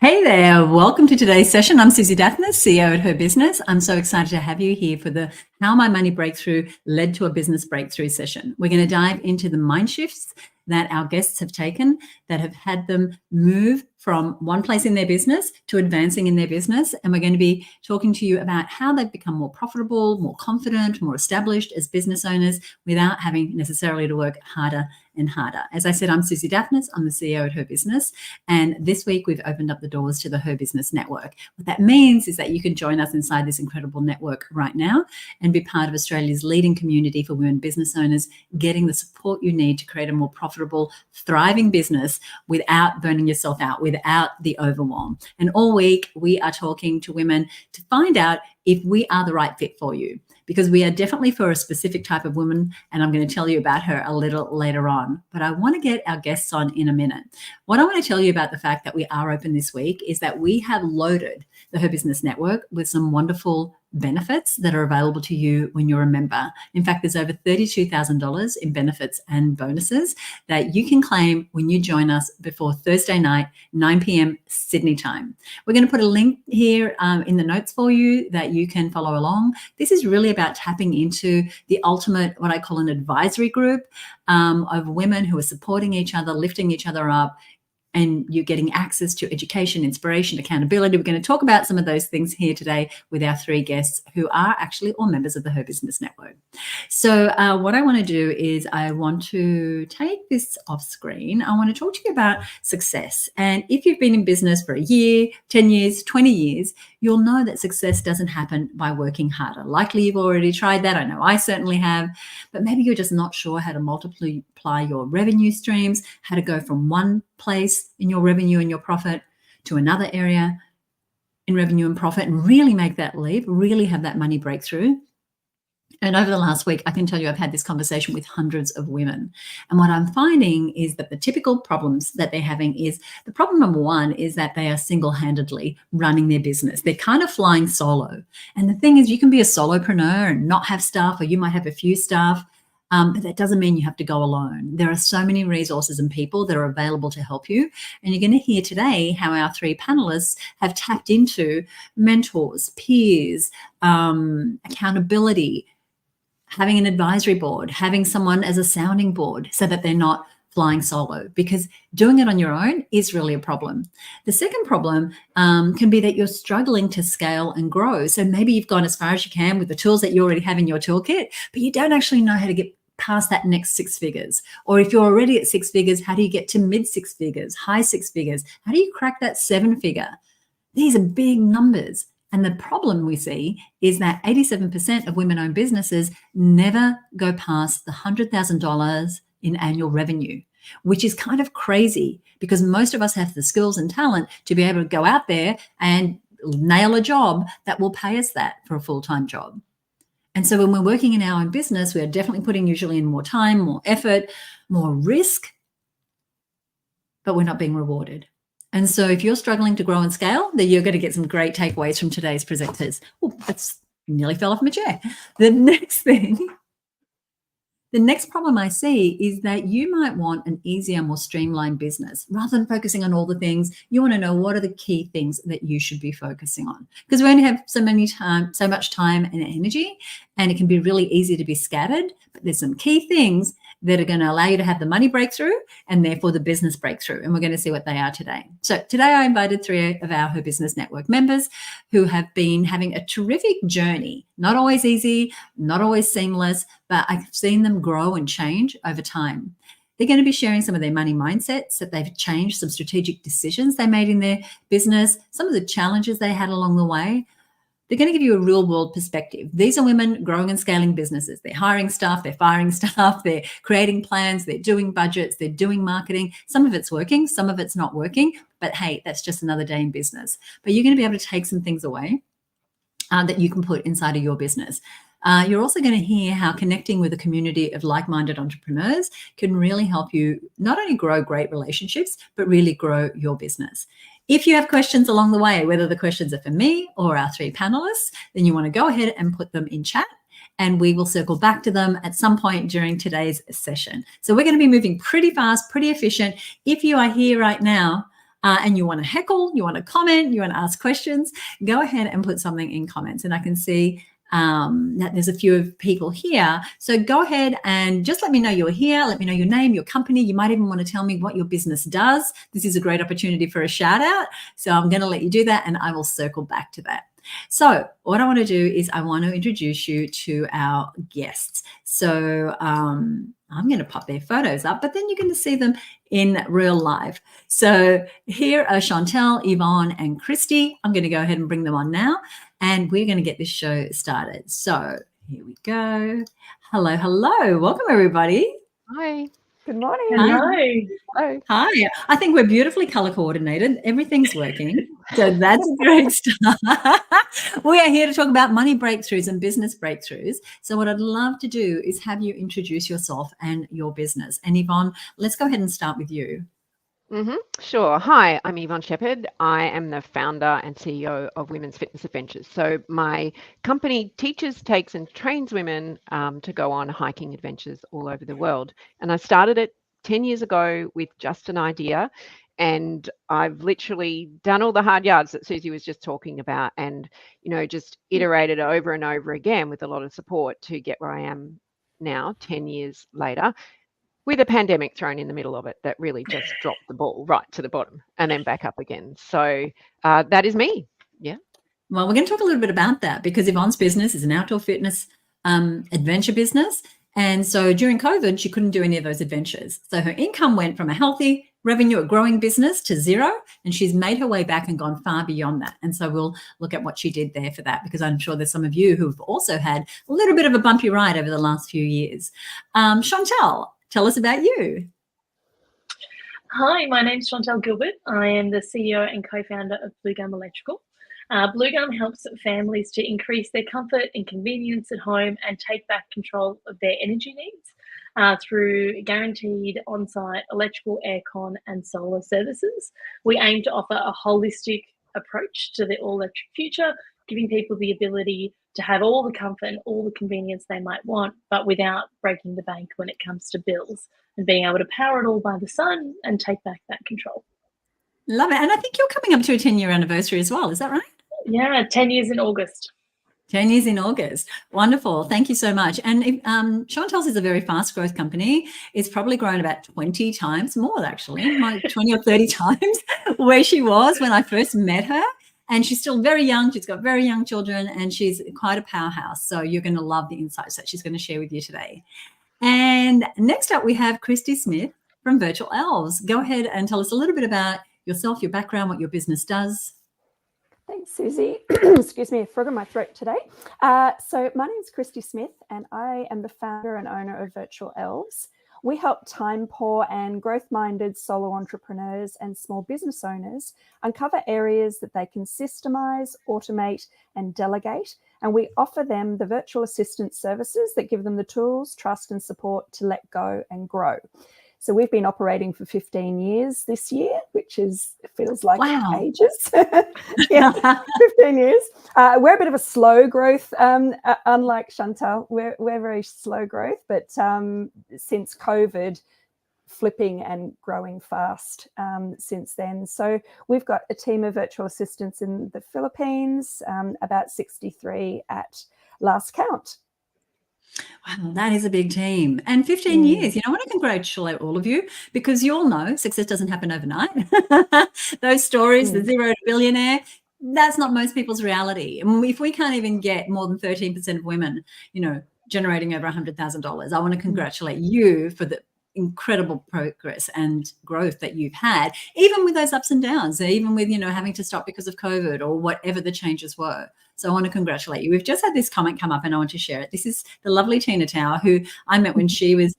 Hey there, welcome to today's session. I'm Susie Daphnis, CEO at Her Business. I'm so excited to have you here for the How My Money Breakthrough Led to a Business Breakthrough session. We're going to dive into the mind shifts that our guests have taken that have had them move from one place in their business to advancing in their business. And we're going to be talking to you about how they've become more profitable, more confident, more established as business owners without having necessarily to work harder and harder. As I said, I'm Susie Daphnis. I'm the CEO at Her Business. And this week we've opened up the doors to the Her Business Network. What that means is that you can join us inside this incredible network right now and be part of Australia's leading community for women business owners, getting the support you need to create a more profitable, thriving business without burning yourself out, without the overwhelm. And all week we are talking to women to find out if we are the right fit for you, because we are definitely for a specific type of woman, and I'm going to tell you about her a little later on. But I want to get our guests on in a minute. What I want to tell you about the fact that we are open this week is that we have loaded the Her Business Network with some wonderful benefits that are available to you when you're a member. In fact, there's over $32,000 in benefits and bonuses that you can claim when you join us before Thursday night, 9 p.m. Sydney time. We're going to put a link here in the notes for you that you can follow along. This is really about tapping into the ultimate, what I call an advisory group of women who are supporting each other, lifting each other up, and you're getting access to education, inspiration, accountability. We're going to talk about some of those things here today with our three guests who are actually all members of the Her Business Network. So what I want to do is I want to take this off screen. I want to talk to you about success. And if you've been in business for a year, 10 years, 20 years, you'll know that success doesn't happen by working harder. Likely you've already tried that. I know I certainly have, but maybe you're just not sure how to multiply your revenue streams, how to go from one place in your revenue and your profit to another area in revenue and profit and really make that leap, really have that money breakthrough. And over the last week, I can tell you I've had this conversation with hundreds of women. And what I'm finding is that the typical problems that they're having is the problem number one is that they are single-handedly running their business. They're kind of flying solo. And the thing is, you can be a solopreneur and not have staff, or you might have a few staff. But that doesn't mean you have to go alone. There are so many resources and people that are available to help you. And you're going to hear today how our three panelists have tapped into mentors, peers, accountability, having an advisory board, having someone as a sounding board so that they're not flying solo, because doing it on your own is really a problem. The second problem can be that you're struggling to scale and grow. So maybe you've gone as far as you can with the tools that you already have in your toolkit, but you don't actually know how to get past that next 6 figures. Or if you're already at 6 figures, how do you get to mid 6 figures, high 6 figures? How do you crack that 7 figure? These are big numbers. And the problem we see is that 87% of women-owned businesses never go past the $100,000 in annual revenue, which is kind of crazy because most of us have the skills and talent to be able to go out there and nail a job that will pay us that for a full-time job. And so when we're working in our own business, we are definitely putting usually in more time, more effort, more risk, but we're not being rewarded. And so if you're struggling to grow and scale, then you're going to get some great takeaways from today's presenters. Oh, that's nearly fell off my chair. The next problem I see is that you might want an easier, more streamlined business. Rather than focusing on all the things, you want to know what are the key things that you should be focusing on. Because we only have so much time and energy, and it can be really easy to be scattered. But there's some key things that are going to allow you to have the money breakthrough and therefore the business breakthrough. And we're going to see what they are today. So today I invited 3 of our Her Business Network members who have been having a terrific journey. Not always easy, not always seamless, but I've seen them grow and change over time. They're going to be sharing some of their money mindsets that they've changed, some strategic decisions they made in their business, some of the challenges they had along the way. They're going to give you a real world perspective. These are women growing and scaling businesses. They're hiring staff, they're firing staff, they're creating plans, they're doing budgets, they're doing marketing. Some of it's working, some of it's not working, but hey, that's just another day in business. But you're going to be able to take some things away that you can put inside of your business. You're also going to hear how connecting with a community of like-minded entrepreneurs can really help you not only grow great relationships, but really grow your business. If you have questions along the way, whether the questions are for me or our 3 panelists, then you want to go ahead and put them in chat and we will circle back to them at some point during today's session. So we're going to be moving pretty fast, pretty efficient. If you are here right now, and you want to heckle, you want to comment, you want to ask questions, go ahead and put something in comments. And I can see that there's a few of people here. So go ahead and just let me know you're here. Let me know your name, your company. You might even want to tell me what your business does. This is a great opportunity for a shout out. So I'm going to let you do that and I will circle back to that. So what I want to do is I want to introduce you to our guests. So I'm going to pop their photos up, but then you're going to see them in real life. So here are Chantel, Yvonne, and Christy. I'm going to go ahead and bring them on now, and we're going to get this show started. So here we go. Hello, hello. Welcome, everybody. Hi. Good morning. Hello. Hi. I think we're beautifully color coordinated. Everything's working. So that's a great start. We are here to talk about money breakthroughs and business breakthroughs. So what I'd love to do is have you introduce yourself and your business. And Yvonne, let's go ahead and start with you. Sure. Hi, I'm Yvonne Shepherd. I am the founder and CEO of Women's Fitness Adventures. So my company teaches, takes and trains women to go on hiking adventures all over the world. And I started it 10 years ago with just an idea. And I've literally done all the hard yards that Susie was just talking about and, just iterated over and over again with a lot of support to get where I am now, 10 years later, with a pandemic thrown in the middle of it that really just dropped the ball right to the bottom and then back up again. So that is me. Yeah. Well, we're going to talk a little bit about that because Yvonne's business is an outdoor fitness adventure business. And so during COVID, she couldn't do any of those adventures. So her income went from a healthy revenue, a growing business, to zero. And she's made her way back and gone far beyond that. And so we'll look at what she did there for that, because I'm sure there's some of you who've also had a little bit of a bumpy ride over the last few years. Chantel, tell us about you. Hi, my name's Chantel Gilbert. I am the CEO and co-founder of Blue Gum Electrical. Blue Gum helps families to increase their comfort and convenience at home and take back control of their energy needs through guaranteed on-site electrical, aircon and solar services. We aim to offer a holistic approach to the all-electric future, giving people the ability to have all the comfort and all the convenience they might want, but without breaking the bank when it comes to bills, and being able to power it all by the sun and take back that control. Love it. And I think you're coming up to a 10-year anniversary as well. Is that right? Yeah, 10 years in August. 10 years in August. Wonderful. Thank you so much. And Chantel's is a very fast growth company. It's probably grown about 20 times more, actually, 20 or 30 times where she was when I first met her. And she's still very young. She's got very young children and she's quite a powerhouse. So you're going to love the insights that she's going to share with you today. And next up, we have Christy Smith from Virtual Elves. Go ahead and tell us a little bit about yourself, your background, what your business does. Thanks, Susie. Excuse me, a frog in my throat today. So my name is Christy Smith and I am the founder and owner of Virtual Elves. We help time-poor and growth-minded solo entrepreneurs and small business owners uncover areas that they can systemize, automate, and delegate. And we offer them the virtual assistant services that give them the tools, trust, and support to let go and grow. So we've been operating for 15 years this year, which feels like ages. Yeah, 15 years. We're a bit of a slow growth, unlike Chantel. We're very slow growth, but since COVID, flipping and growing fast since then. So we've got a team of virtual assistants in the Philippines, about 63 at last count. Wow, that is a big team. And 15 years, I want to congratulate all of you because you all know success doesn't happen overnight. Those stories, the 0 to billionaire, that's not most people's reality. And if we can't even get more than 13% of women, generating over $100,000, I want to congratulate you for the incredible progress and growth that you've had, even with those ups and downs, even with, having to stop because of COVID or whatever the changes were. So I want to congratulate you. We've just had this comment come up and I want to share it. This is the lovely Tina Tower, who I met when she was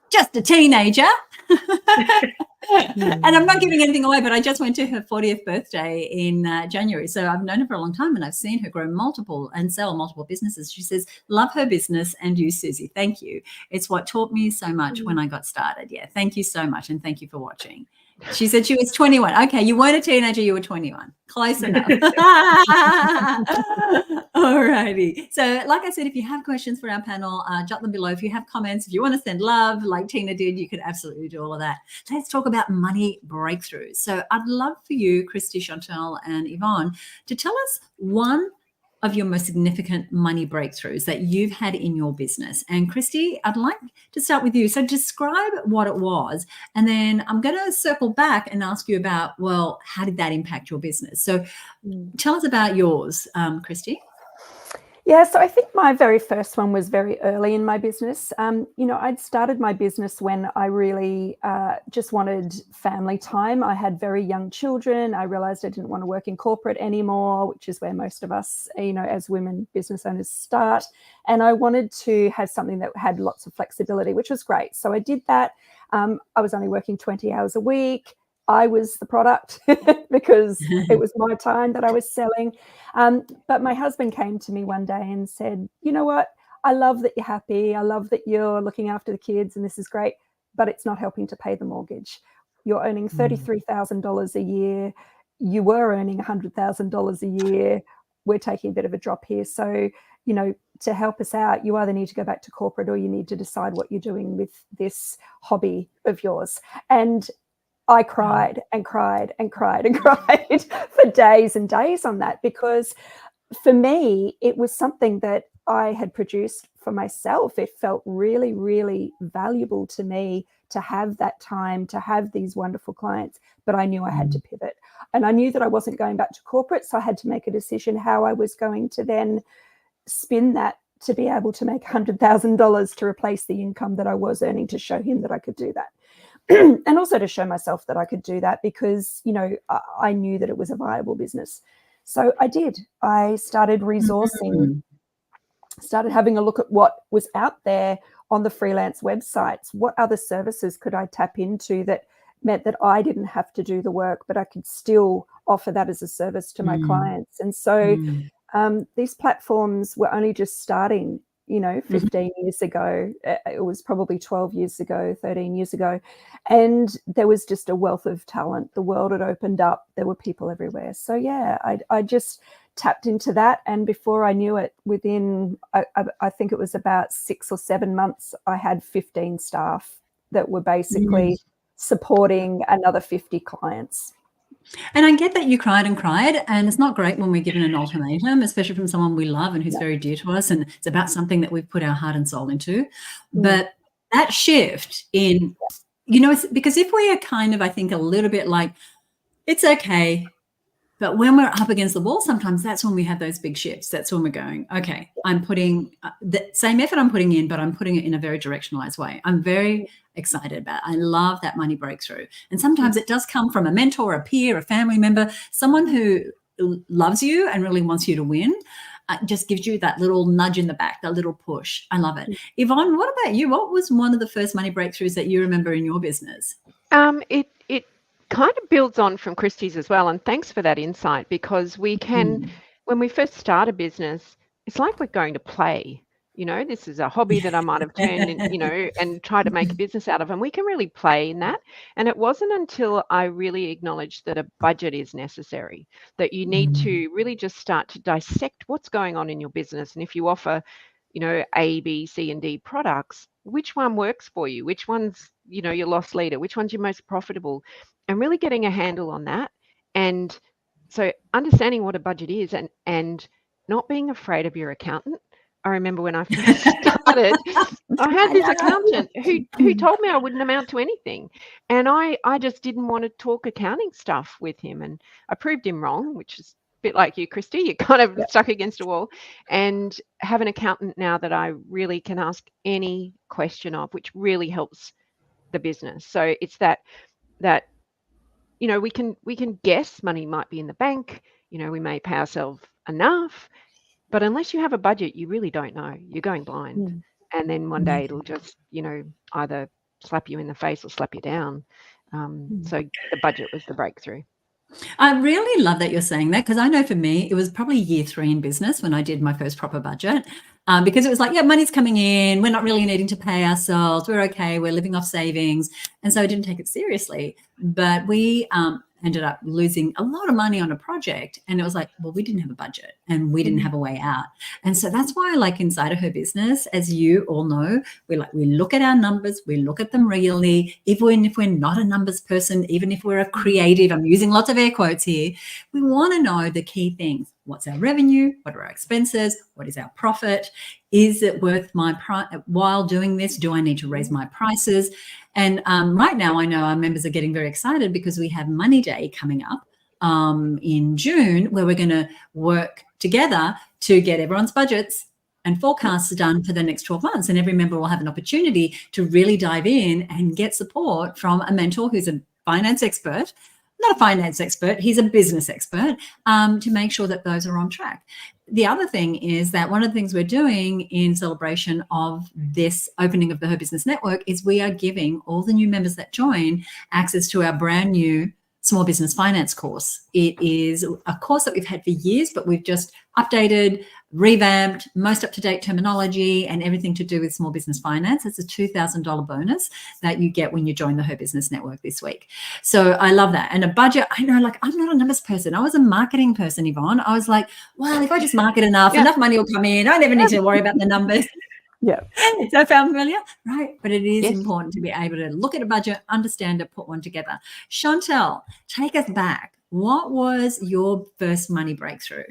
just a teenager. And I'm not giving anything away, but I just went to her 40th birthday in January. So I've known her for a long time and I've seen her grow multiple businesses. She says, love her business and you, Susie. Thank you. It's what taught me so much when I got started. Yeah, thank you so much. And thank you for watching. She said she was 21. Okay, you weren't a teenager, you were 21. Close enough. All righty. So like I said, if you have questions for our panel, jot them below. If you have comments, if you want to send love like Tina did, you could absolutely do all of that. Let's talk about money breakthroughs. So I'd love for you, Christy, Chantal, and Yvonne, to tell us one of your most significant money breakthroughs that you've had in your business. And Christy, I'd like to start with you. So describe what it was, and then I'm going to circle back and ask you about, well, how did that impact your business? So tell us about yours, Christy. Yeah, so I think my very first one was very early in my business. I'd started my business when I really just wanted family time. I had very young children. I realized I didn't want to work in corporate anymore, which is where most of us, as women business owners start. And I wanted to have something that had lots of flexibility, which was great. So I did that. I was only working 20 hours a week. I was the product because it was my time that I was selling. But my husband came to me one day and said, you know what? I love that you're happy. I love that you're looking after the kids and this is great, but it's not helping to pay the mortgage. You're earning $33,000 a year. You were earning $100,000 a year. We're taking a bit of a drop here. So, to help us out, you either need to go back to corporate or you need to decide what you're doing with this hobby of yours. And I cried and cried and cried and cried for days and days on that, because for me, it was something that I had produced for myself. It felt really, really valuable to me to have that time, to have these wonderful clients, but I knew I had to pivot. And I knew that I wasn't going back to corporate, so I had to make a decision how I was going to then spin that to be able to make $100,000 to replace the income that I was earning, to show him that I could do that. And also to show myself that I could do that, because, I knew that it was a viable business. So I did. I started resourcing, started having a look at what was out there on the freelance websites. What other services could I tap into that meant that I didn't have to do the work, but I could still offer that as a service to my clients? And so these platforms were only just starting, 15 years ago. It was probably 12 years ago, 13 years ago. And there was just a wealth of talent. The world had opened up. There were people everywhere. So, yeah, I just tapped into that. And before I knew it, within, I think it was about 6 or 7 months, I had 15 staff that were basically supporting another 50 clients. And I get that you cried and cried, and it's not great when we're given an ultimatum, especially from someone we love and who's very dear to us, and it's about something that we've put our heart and soul into. But that shift in, it's because if we are kind of, I think, a little bit like, it's okay, but when we're up against the wall, sometimes that's when we have those big shifts. That's when we're going, okay, I'm putting the same effort I'm putting in, but I'm putting it in a very directionalized way. I'm very excited about it. I love that money breakthrough. And sometimes it does come from a mentor, a peer, a family member, someone who loves you and really wants you to win. Just gives you that little nudge in the back, that little push. I love it. Yvonne, what about you? What was one of the first money breakthroughs that you remember in your business? It kind of builds on from Christy's as well. And thanks for that insight, because we can, when we first start a business, it's like we're going to play. This is a hobby that I might have turned in, and try to make a business out of, and we can really play in that. And it wasn't until I really acknowledged that a budget is necessary, that you need to really just start to dissect what's going on in your business. And if you offer, A, B, C, and D products, which one works for you? Which one's, your loss leader? Which one's your most profitable? And really getting a handle on that. And so understanding what a budget is, and not being afraid of your accountant. I remember when I first started, I had this accountant who told me I wouldn't amount to anything. And I just didn't want to talk accounting stuff with him. And I proved him wrong, which is a bit like you, Christy. You're kind of stuck against a wall. And have an accountant now that I really can ask any question of, which really helps the business. So it's that we can guess money might be in the bank. We may pay ourselves enough. But unless you have a budget, you really don't know. You're going blind. And then one day it'll just, either slap you in the face or slap you down. So the budget was the breakthrough. I really love that you're saying that, because I know for me, it was probably year 3 in business when I did my first proper budget, because it was like, yeah, money's coming in. We're not really needing to pay ourselves. We're okay. We're living off savings. And so I didn't take it seriously. But we ended up losing a lot of money on a project. And it was like, well, we didn't have a budget and we didn't have a way out. And so that's why, like, inside of her business, as you all know, we look at our numbers, we look at them regularly, even if we're not a numbers person, even if we're a creative, I'm using lots of air quotes here, we want to know the key things. What's our revenue? What are our expenses? What is our profit? Is it worth my while doing this? Do I need to raise my prices? And right now, I know our members are getting very excited because we have Money Day coming up in June, where we're going to work together to get everyone's budgets and forecasts done for the next 12 months. And every member will have an opportunity to really dive in and get support from a mentor who's a finance expert. Not a finance expert, he's a business expert, to make sure that those are on track. The other thing is that one of the things we're doing in celebration of this opening of the Her Business Network is we are giving all the new members that join access to our brand new small business finance course. It is a course that we've had for years, but we've just updated, revamped, most up-to-date terminology and everything to do with small business finance. It's a $2,000 bonus that you get when you join the Her Business Network this week. So I love that. And a budget, I know, like, I'm not a numbers person. I was a marketing person, Yvonne. I was like, well, if I just market enough money will come in. I never need to worry about the numbers. Yeah. So familiar, right? But it is important to be able to look at a budget, understand it, put one together. Chantel, take us back. What was your first money breakthrough?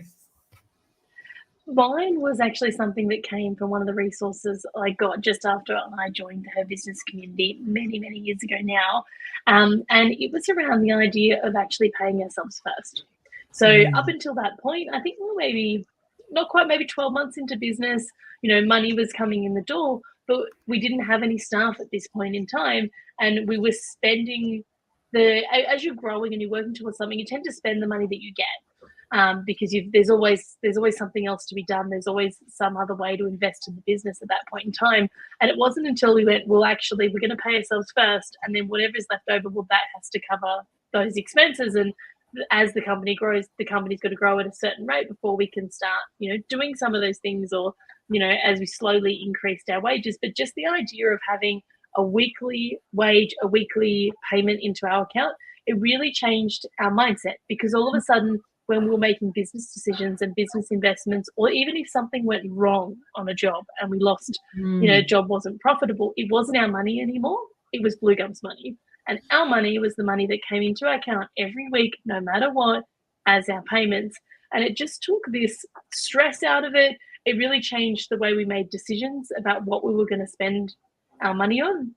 Mine was actually something that came from one of the resources I got just after I joined the Her Business community many, many years ago now. And it was around the idea of actually paying ourselves first. So up until that point, I think we were maybe not quite, maybe 12 months into business, money was coming in the door, but we didn't have any staff at this point in time. And we were spending as you're growing and you're working towards something, you tend to spend the money that you get. Because there's always something else to be done. There's always some other way to invest in the business at that point in time. And it wasn't until we went, well, actually, we're going to pay ourselves first, and then whatever's left over, well, that has to cover those expenses. And as the company grows, the company's got to grow at a certain rate before we can start, doing some of those things, or, as we slowly increased our wages. But just the idea of having a weekly wage, a weekly payment into our account, it really changed our mindset, because all of a sudden, when we were making business decisions and business investments, or even if something went wrong on a job and we lost, job wasn't profitable, it wasn't our money anymore. It was Blue Gum's money. And our money was the money that came into our account every week, no matter what, as our payments. And it just took this stress out of it. It really changed the way we made decisions about what we were going to spend our money on.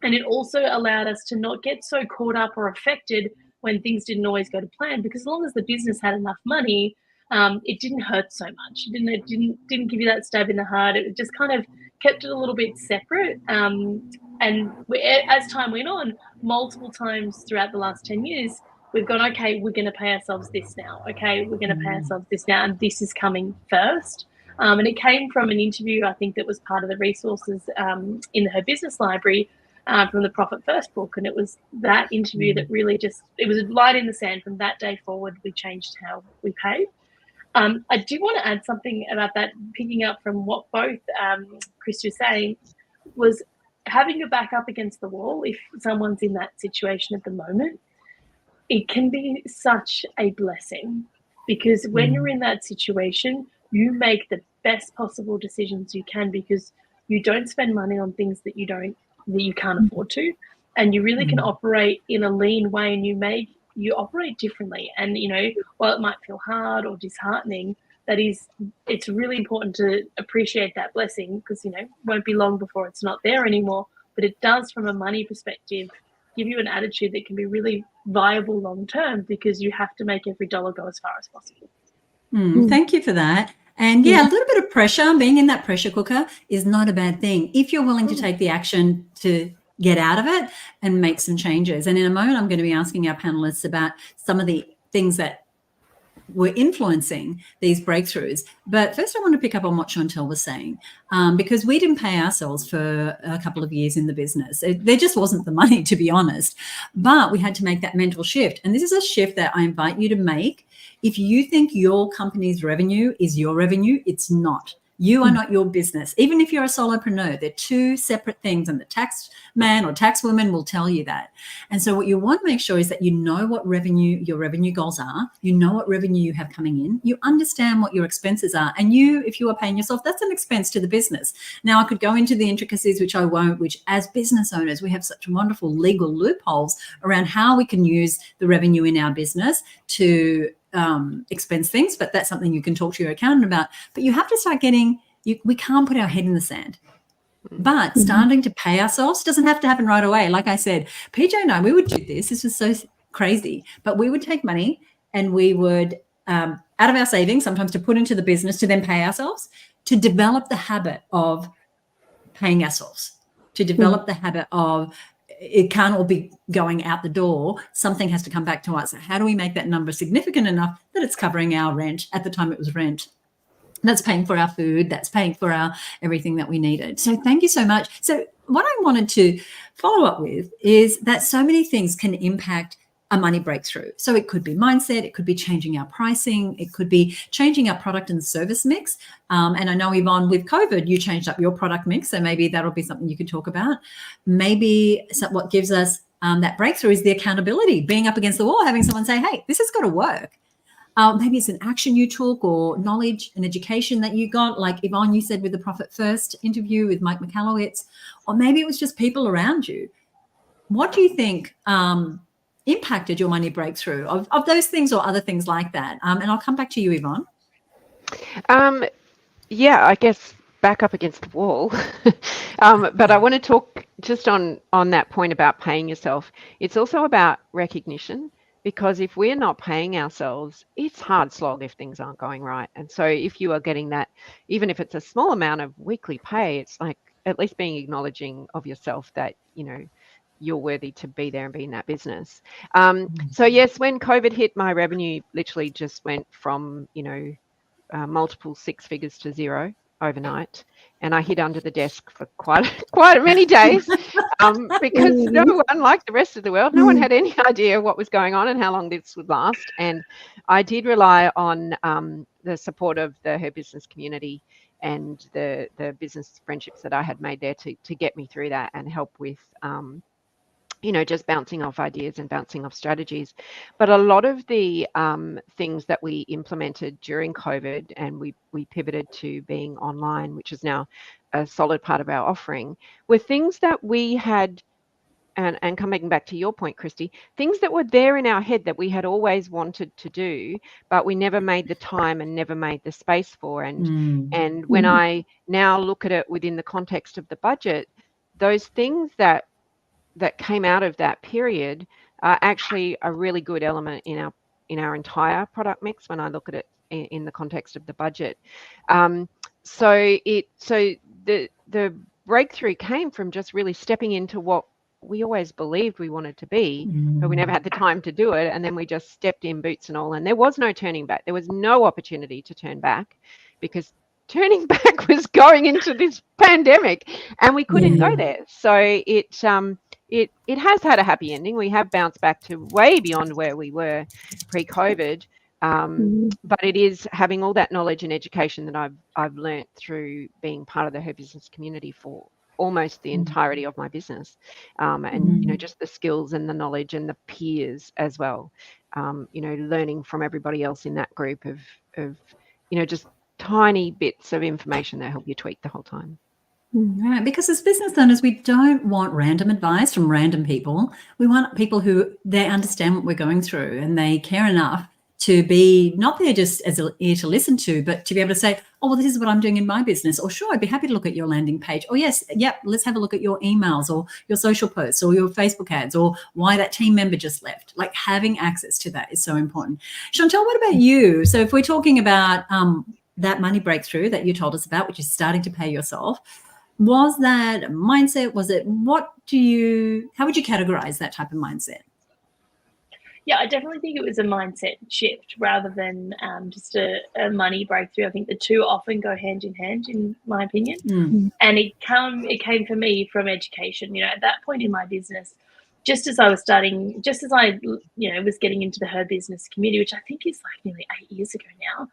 And it also allowed us to not get so caught up or affected when things didn't always go to plan, because as long as the business had enough money, it didn't hurt so much. It didn't give you that stab in the heart. It just kind of kept it a little bit separate. And as time went on, multiple times throughout the last 10 years, we've gone, okay, we're going to pay ourselves this now. Okay, we're going to pay ourselves this now, and this is coming first. And it came from an interview, I think, that was part of the resources in the Her Business Library, from the Profit First book. And it was that interview that really it was a line in the sand. From that day forward, we changed how we paid. I do want to add something about that, picking up from what both Chris was saying, was having your back up against the wall. If someone's in that situation at the moment, it can be such a blessing, because when you're in that situation, you make the best possible decisions you can, because you don't spend money on things that you can't afford to, and you really can operate in a lean way, and you operate differently. And while it might feel hard or disheartening, it's really important to appreciate that blessing, because it won't be long before it's not there anymore. But it does, from a money perspective, give you an attitude that can be really viable long term, because you have to make every dollar go as far as possible. Thank you for that. And a little bit of pressure, being in that pressure cooker, is not a bad thing if you're willing to take the action to get out of it and make some changes. And in a moment, I'm going to be asking our panelists about some of the things that were influencing these breakthroughs. But first, I want to pick up on what Chantel was saying, because we didn't pay ourselves for a couple of years in the business. There just wasn't the money, to be honest. But we had to make that mental shift. And this is a shift that I invite you to make. If you think your company's revenue is your revenue, it's not. You are not your business. Even if you're a solopreneur, they're two separate things, and the tax man or tax woman will tell you that. And so what you want to make sure is that you know what your revenue goals are, you know what revenue you have coming in, you understand what your expenses are, and if you are paying yourself, that's an expense to the business. Now, I could go into the intricacies, which I won't, which as business owners, we have such wonderful legal loopholes around how we can use the revenue in our business to expense things, but that's something you can talk to your accountant about. But you have to start we can't put our head in the sand. But starting to pay ourselves doesn't have to happen right away. Like I said, PJ and I, we would do this. This was so crazy. But we would take money and we would, out of our savings, sometimes to put into the business to then pay ourselves, to develop the habit of paying ourselves, to develop the habit of it can't all be going out the door. Something has to come back to us. How do we make that number significant enough that it's covering our rent? At the time it was rent. That's paying for our food. That's paying for our everything that we needed. So thank you so much. So what I wanted to follow up with is that so many things can impact a money breakthrough. So it could be mindset, it could be changing our pricing, it could be changing our product and service mix. And I know, Yvonne, with COVID, you changed up your product mix. So maybe that'll be something you could talk about. Maybe what gives us that breakthrough is the accountability, being up against the wall, having someone say, hey, this has got to work. Maybe it's an action you took or knowledge and education that you got, like Yvonne, you said with the Profit First interview with Mike Michalowicz, or maybe it was just people around you. What do you think impacted your money breakthrough of those things or other things like that? And I'll come back to you, Yvonne. Yeah, I guess back up against the wall. But I want to talk just on that point about paying yourself. It's also about recognition, because if we're not paying ourselves, it's hard slog if things aren't going right. And so if you are getting that, even if it's a small amount of weekly pay, it's like at least being acknowledging of yourself that, you're worthy to be there and be in that business. So yes, when COVID hit, my revenue literally just went from, multiple six figures to zero overnight, and I hid under the desk for quite many days because no one, like the rest of the world, no one had any idea what was going on and how long this would last. And I did rely on the support of the Her Business community and the business friendships that I had made there to get me through that and help with just bouncing off ideas and bouncing off strategies. But a lot of the things that we implemented during COVID, and we pivoted to being online, which is now a solid part of our offering, were things that we had, and coming back to your point, Christy, things that were there in our head that we had always wanted to do, but we never made the time and never made the space for. And when I now look at it within the context of the budget, those things that came out of that period are actually a really good element in our entire product mix when I look at it in the context of the budget. So the breakthrough came from just really stepping into what we always believed we wanted to be, but we never had the time to do it. And then we just stepped in, boots and all, and there was no turning back. There was no opportunity to turn back, because turning back was going into this pandemic and we couldn't go there. So it has had a happy ending. We have bounced back to way beyond where we were pre-COVID, but it is having all that knowledge and education that I've learnt through being part of the Her Business community for almost the entirety of my business, and just the skills and the knowledge and the peers as well. Learning from everybody else in that group of just tiny bits of information that help you tweak the whole time. Right, because as business owners, we don't want random advice from random people. We want people who they understand what we're going through and they care enough to be not there just as an ear to listen to, but to be able to say, oh, well, this is what I'm doing in my business. Or sure, I'd be happy to look at your landing page. Or yes, yep, let's have a look at your emails or your social posts or your Facebook ads or why that team member just left. Like having access to that is so important. Chantel, what about you? So if we're talking about that money breakthrough that you told us about, which is starting to pay yourself, was that a mindset? Was it, how would you categorize that type of mindset? Yeah, I definitely think it was a mindset shift rather than just a money breakthrough. I think the two often go hand in hand, in my opinion. And it came for me from education. At that point in my business, just as I was was getting into the Her Business community, which I think is like nearly 8 years ago now.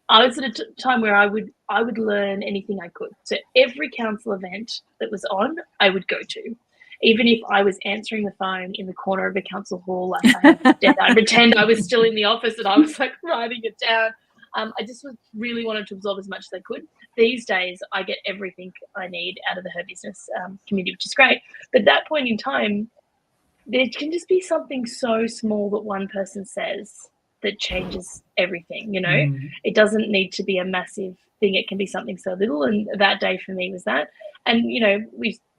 I was at a time where I would learn anything I could. So every council event that was on, I would go to. Even if I was answering the phone in the corner of a council hall, like I'd pretend I was still in the office and I was like writing it down. I just really wanted to absorb as much as I could. These days, I get everything I need out of the Her Business community, which is great. But at that point in time, there can just be something so small that one person says that changes everything, It doesn't need to be a massive thing. It can be something so little. And that day for me was that. And,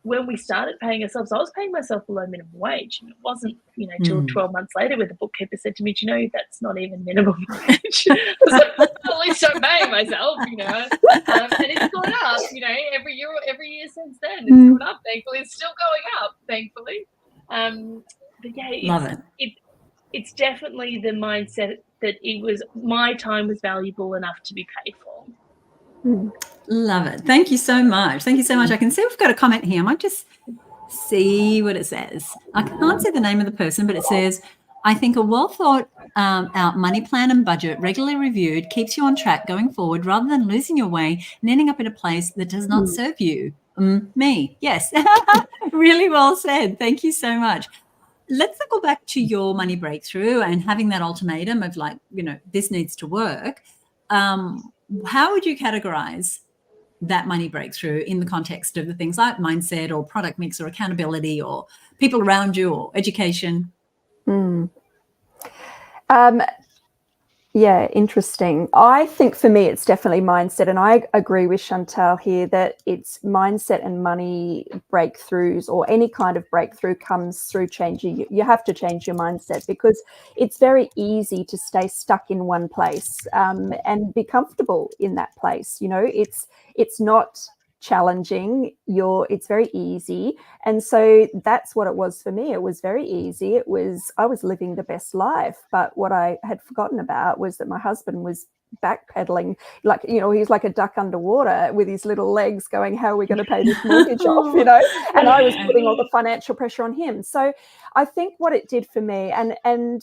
when we started paying ourselves, I was paying myself below minimum wage. And it wasn't, till 12 months later where the bookkeeper said to me, that's not even minimum wage. I was like, well, at least I'm paying myself, And it's gone up, every year since then. It's gone up, thankfully. It's still going up, thankfully. But yeah, it's definitely the mindset that my time was valuable enough to be paid for. Love it. Thank you so much. Thank you so much. I can see we've got a comment here. I might just see what it says. I can't see the name of the person, but it says, I think a well thought out money plan and budget regularly reviewed keeps you on track going forward rather than losing your way and ending up in a place that does not serve you. Me. Yes. Really well said. Thank you so much. Let's go back to your money breakthrough and having that ultimatum of like, this needs to work. How would you categorize that money breakthrough in the context of the things like mindset or product mix or accountability or people around you or education? Yeah, interesting. I think for me, it's definitely mindset. And I agree with Chantal here that it's mindset and money breakthroughs or any kind of breakthrough comes through changing. You have to change your mindset because it's very easy to stay stuck in one place and be comfortable in that place. It's not challenging. It's very easy. And so that's what it was for me. It was very easy. I was living the best life. But what I had forgotten about was that my husband was backpedaling, he's like a duck underwater with his little legs going, how are we going to pay this mortgage off, and I was putting all the financial pressure on him. So I think what it did for me, and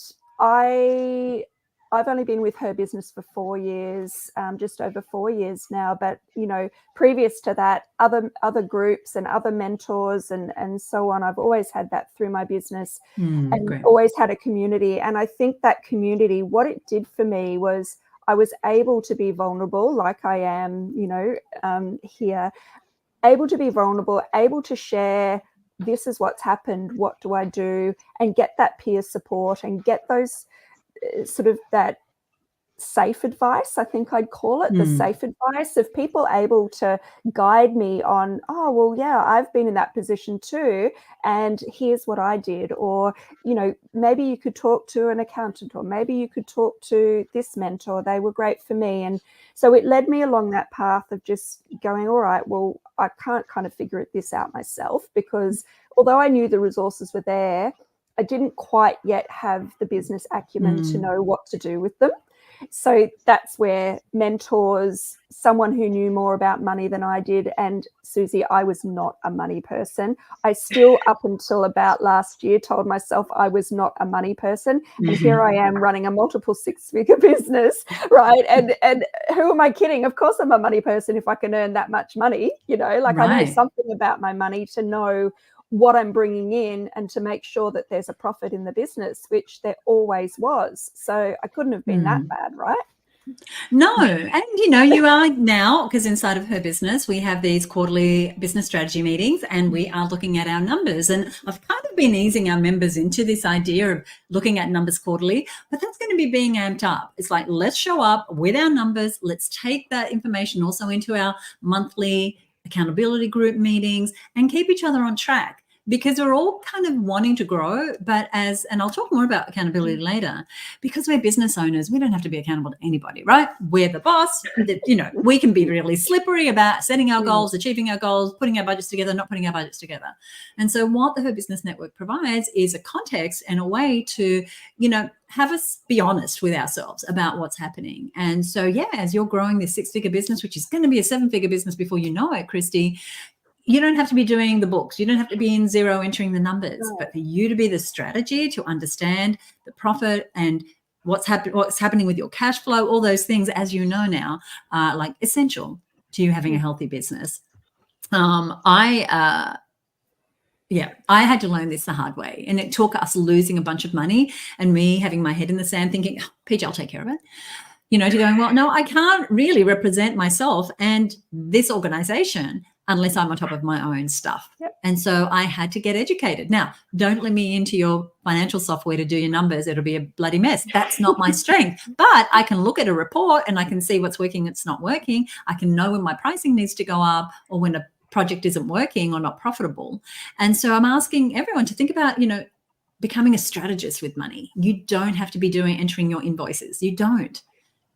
I've only been with Her Business for 4 years, just over 4 years now. But, previous to that, other groups and other mentors and so on, I've always had that through my business and great. Always had a community. And I think that community, what it did for me was I was able to be vulnerable like I am, here, able to be vulnerable, able to share, this is what's happened, what do I do, and get that peer support and get those sort of that safe advice, I think I'd call it, the safe advice of people able to guide me on, oh, well, yeah, I've been in that position too, and here's what I did. Or, maybe you could talk to an accountant, or maybe you could talk to this mentor. They were great for me. And so it led me along that path of just going, all right, well, I can't kind of figure this out myself, because although I knew the resources were there, I didn't quite yet have the business acumen to know what to do with them. So that's where mentors, someone who knew more about money than I did. And Susie, I was not a money person. I still, up until about last year, told myself I was not a money person. And here I am running a multiple six-figure business, right? And who am I kidding? Of course I'm a money person if I can earn that much money, Right. I know something about my money to know what I'm bringing in and to make sure that there's a profit in the business, which there always was. So I couldn't have been that bad, right? No. And, you are now, because inside of Her Business, we have these quarterly business strategy meetings and we are looking at our numbers. And I've kind of been easing our members into this idea of looking at numbers quarterly, but that's going to be being amped up. It's like, let's show up with our numbers. Let's take that information also into our monthly accountability group meetings and keep each other on track. Because we're all kind of wanting to grow, but and I'll talk more about accountability later, because we're business owners, we don't have to be accountable to anybody, right? We're the boss. We can be really slippery about setting our goals, achieving our goals, putting our budgets together, not putting our budgets together. And so what the Her Business Network provides is a context and a way to, have us be honest with ourselves about what's happening. And so, yeah, as you're growing this six-figure business, which is going to be a seven-figure business before you know it, Christy, you don't have to be doing the books. You don't have to be in Xero entering the numbers, but for you to be the strategy to understand the profit and what's happening with your cash flow, all those things, as you know now, are like essential to you having a healthy business. I had to learn this the hard way, and it took us losing a bunch of money and me having my head in the sand thinking, oh, Peach, I'll take care of it. To going, well, no, I can't really represent myself and this organization unless I'm on top of my own stuff. Yep. And so I had to get educated. Now, don't let me into your financial software to do your numbers. It'll be a bloody mess. That's not my strength. But I can look at a report and I can see what's working, it's not working. I can know when my pricing needs to go up or when a project isn't working or not profitable. And so I'm asking everyone to think about, becoming a strategist with money. You don't have to be entering your invoices. You don't.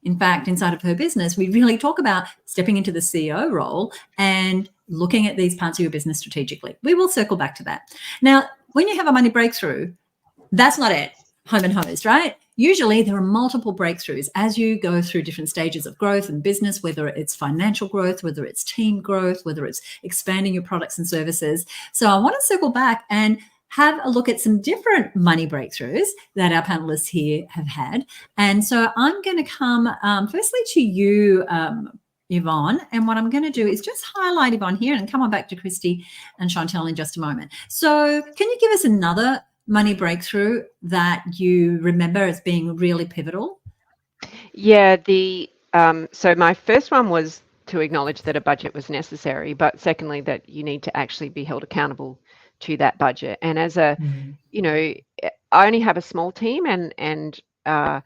In fact, inside of Her Business, we really talk about stepping into the CEO role and looking at these parts of your business strategically. We will circle back to that. Now, when you have a money breakthrough, that's not it, home and hosed, right? Usually there are multiple breakthroughs as you go through different stages of growth and business, whether it's financial growth, whether it's team growth, whether it's expanding your products and services. So I want to circle back and have a look at some different money breakthroughs that our panelists here have had. And so I'm going to come firstly to you, Yvonne. And what I'm going to do is just highlight Yvonne here and come on back to Christy and Chantel in just a moment. So can you give us another money breakthrough that you remember as being really pivotal? Yeah, so my first one was to acknowledge that a budget was necessary, but secondly, that you need to actually be held accountable to that budget. And as a, I only have a small team, and they're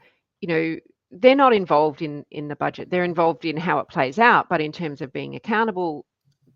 not involved in the budget. They're involved in how it plays out, but in terms of being accountable,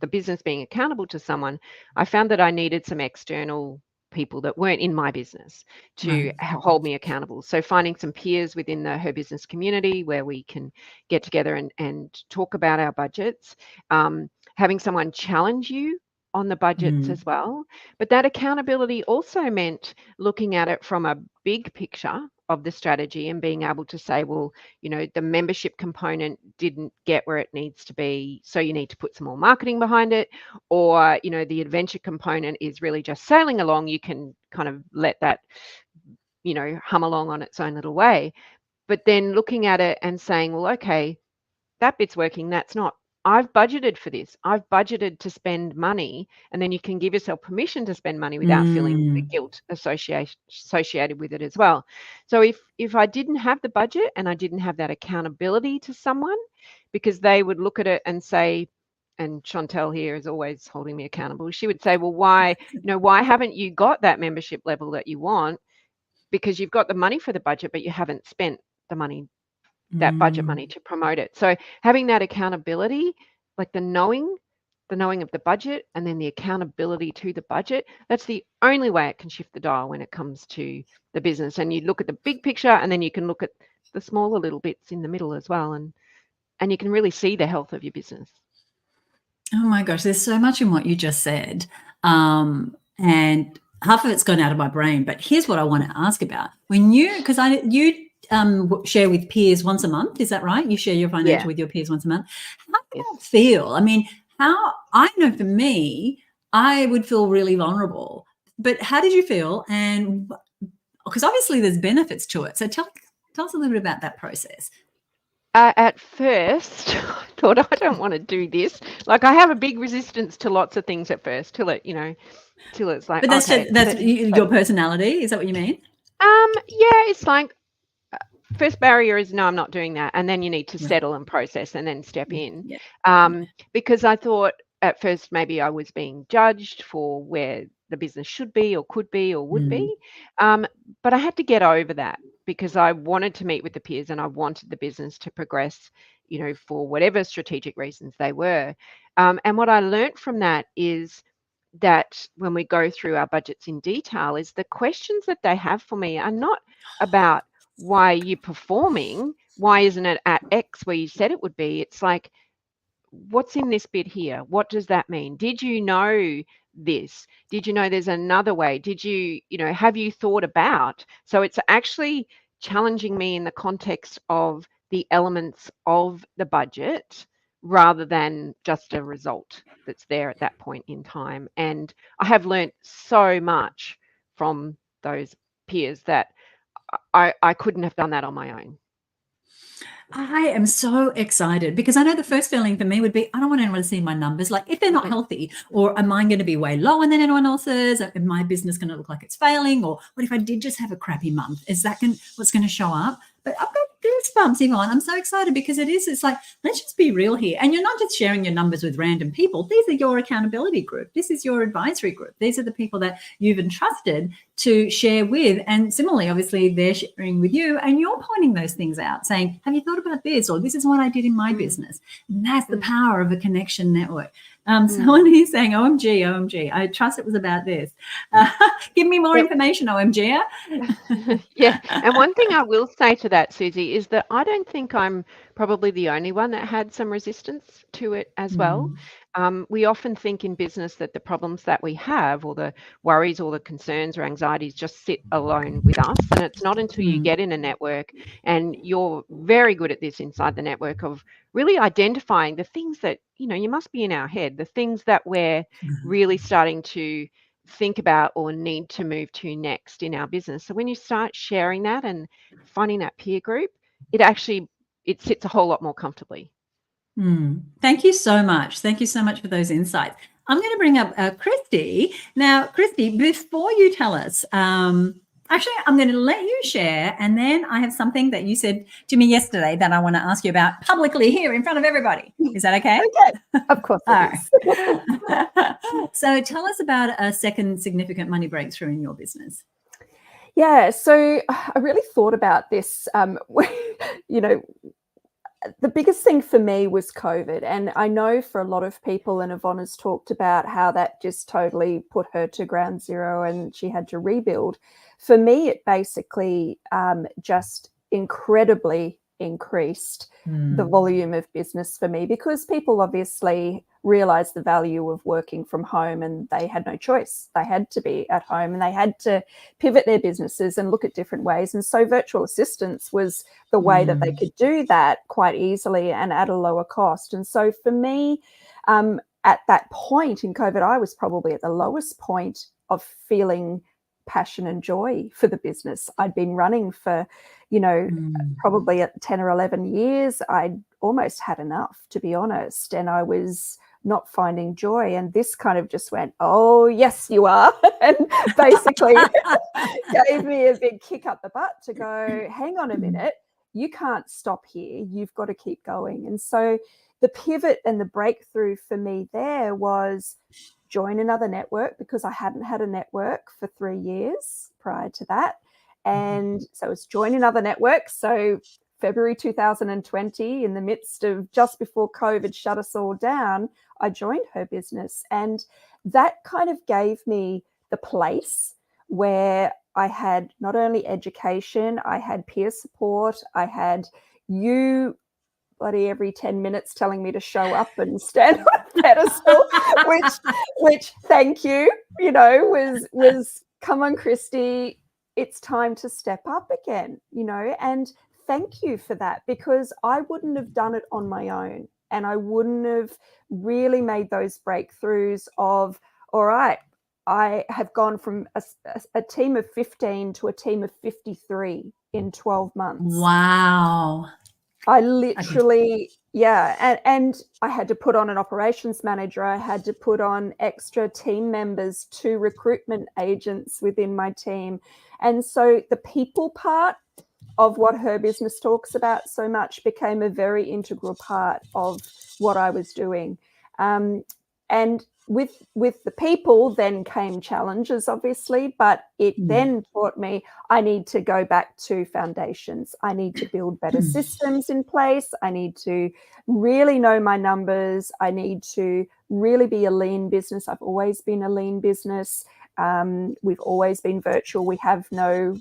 the business being accountable to someone, I found that I needed some external people that weren't in my business to hold me accountable. So finding some peers within the Her Business community where we can get together and talk about our budgets, having someone challenge you on the budgets as well. But that accountability also meant looking at it from a big picture of the strategy and being able to say, well, the membership component didn't get where it needs to be, so you need to put some more marketing behind it. Or, the adventure component is really just sailing along. You can kind of let that, hum along on its own little way. But then looking at it and saying, well, okay, that bit's working, that's not. I've budgeted for this. I've budgeted to spend money, and then you can give yourself permission to spend money without feeling the guilt associated with it as well. So if I didn't have the budget and I didn't have that accountability to someone, because they would look at it and say, and Chantel here is always holding me accountable, she would say, well, why haven't you got that membership level that you want? Because you've got the money for the budget, but you haven't spent the money, that budget money, to promote it. So having that accountability, like the knowing of the budget and then the accountability to the budget, that's the only way it can shift the dial when it comes to the business. And you look at the big picture, and then you can look at the smaller little bits in the middle as well, and you can really see the health of your business. Oh my gosh, there's so much in what you just said. And half of it's gone out of my brain, but here's what I want to ask about. When you share with peers once a month, is that right? You share your financial with your peers once a month. How do you feel? I mean, I know for me, I would feel really vulnerable, but how did you feel? And because obviously there's benefits to it. So tell us a little bit about that process. At first, I thought, I don't want to do this. Like, I have a big resistance to lots of things at first, till it's like. But that's your personality. Is that what you mean? Yeah, it's like, first barrier is, no, I'm not doing that, and then you need to settle and process and then step in. Because I thought at first maybe I was being judged for where the business should be or could be or would be, but I had to get over that, because I wanted to meet with the peers and I wanted the business to progress, for whatever strategic reasons they were. And what I learned from that is that when we go through our budgets in detail, is the questions that they have for me are not about why are you performing, why isn't it at X where you said it would be. It's like, what's in this bit here? What does that mean? Did you know this? Did you know there's another way? Did you, have you thought about? So it's actually challenging me in the context of the elements of the budget rather than just a result that's there at that point in time. And I have learned so much from those peers that I couldn't have done that on my own. I am so excited because I know the first feeling for me would be, I don't want anyone to see my numbers. Like if they're not healthy, or am I going to be way lower than anyone else's? Is my business going to look like it's failing? Or what if I did just have a crappy month? Is that what's going to show up? But I've got goosebumps, Yvonne. I'm so excited because it's like, let's just be real here. And you're not just sharing your numbers with random people. These are your accountability group. This is your advisory group. These are the people that you've entrusted to share with. And similarly, obviously, they're sharing with you and you're pointing those things out, saying, have you thought about this? Or this is what I did in my business. And that's the power of a connection network. Someone is saying, OMG, OMG. I trust it was about this. Give me more information, OMG. Yeah. And one thing I will say to that, Susie, is that I don't think I'm probably the only one that had some resistance to it as well. We often think in business that the problems that we have, or the worries or the concerns or anxieties, just sit alone with us. And it's not until you get in a network, and you're very good at this inside the network, of really identifying the things that, you must be in our head, the things that we're really starting to think about or need to move to next in our business. So when you start sharing that and finding that peer group, it sits a whole lot more comfortably. Thank you so much. Thank you so much for those insights. I'm going to bring up Christy. Now, Christy, before you tell us, actually, I'm going to let you share, and then I have something that you said to me yesterday that I want to ask you about publicly here in front of everybody. Is that okay? Okay, of course it is. So tell us about a second significant money breakthrough in your business. Yeah, so I really thought about this, the biggest thing for me was COVID. And I know for a lot of people, and Yvonne has talked about how that just totally put her to ground zero and she had to rebuild. For me, it basically just incredibly increased the volume of business for me, because people obviously realized the value of working from home and they had no choice. They had to be at home and they had to pivot their businesses and look at different ways. And so virtual assistants was the way that they could do that quite easily and at a lower cost. And so for me, at that point in COVID, I was probably at the lowest point of feeling passion and joy for the business. I'd been running for, probably at 10 or 11 years. I'd almost had enough, to be honest. And I was not finding joy. And this kind of just went, oh, yes, you are. And basically gave me a big kick up the butt to go, hang on a minute, you can't stop here. You've got to keep going. And so the pivot and the breakthrough for me there was join another network, because I hadn't had a network for 3 years prior to that. And so it's join another network. So February 2020, in the midst of just before COVID shut us all down, I joined her business. And that kind of gave me the place where I had not only education, I had peer support, I had you bloody every 10 minutes telling me to show up and stand on a pedestal, which thank you, was come on, Christy, it's time to step up again, and thank you for that, because I wouldn't have done it on my own, and I wouldn't have really made those breakthroughs of, all right, I have gone from a team of 15 to a team of 53 in 12 months. Wow. I literally, and I had to put on an operations manager. I had to put on extra team members, 2 recruitment agents within my team. And so the people part of what her business talks about so much became a very integral part of what I was doing. And with the people then came challenges, obviously, but it then taught me I need to go back to foundations. I need to build better systems in place. I need to really know my numbers. I need to really be a lean business. I've always been a lean business. We've always been virtual. We have no,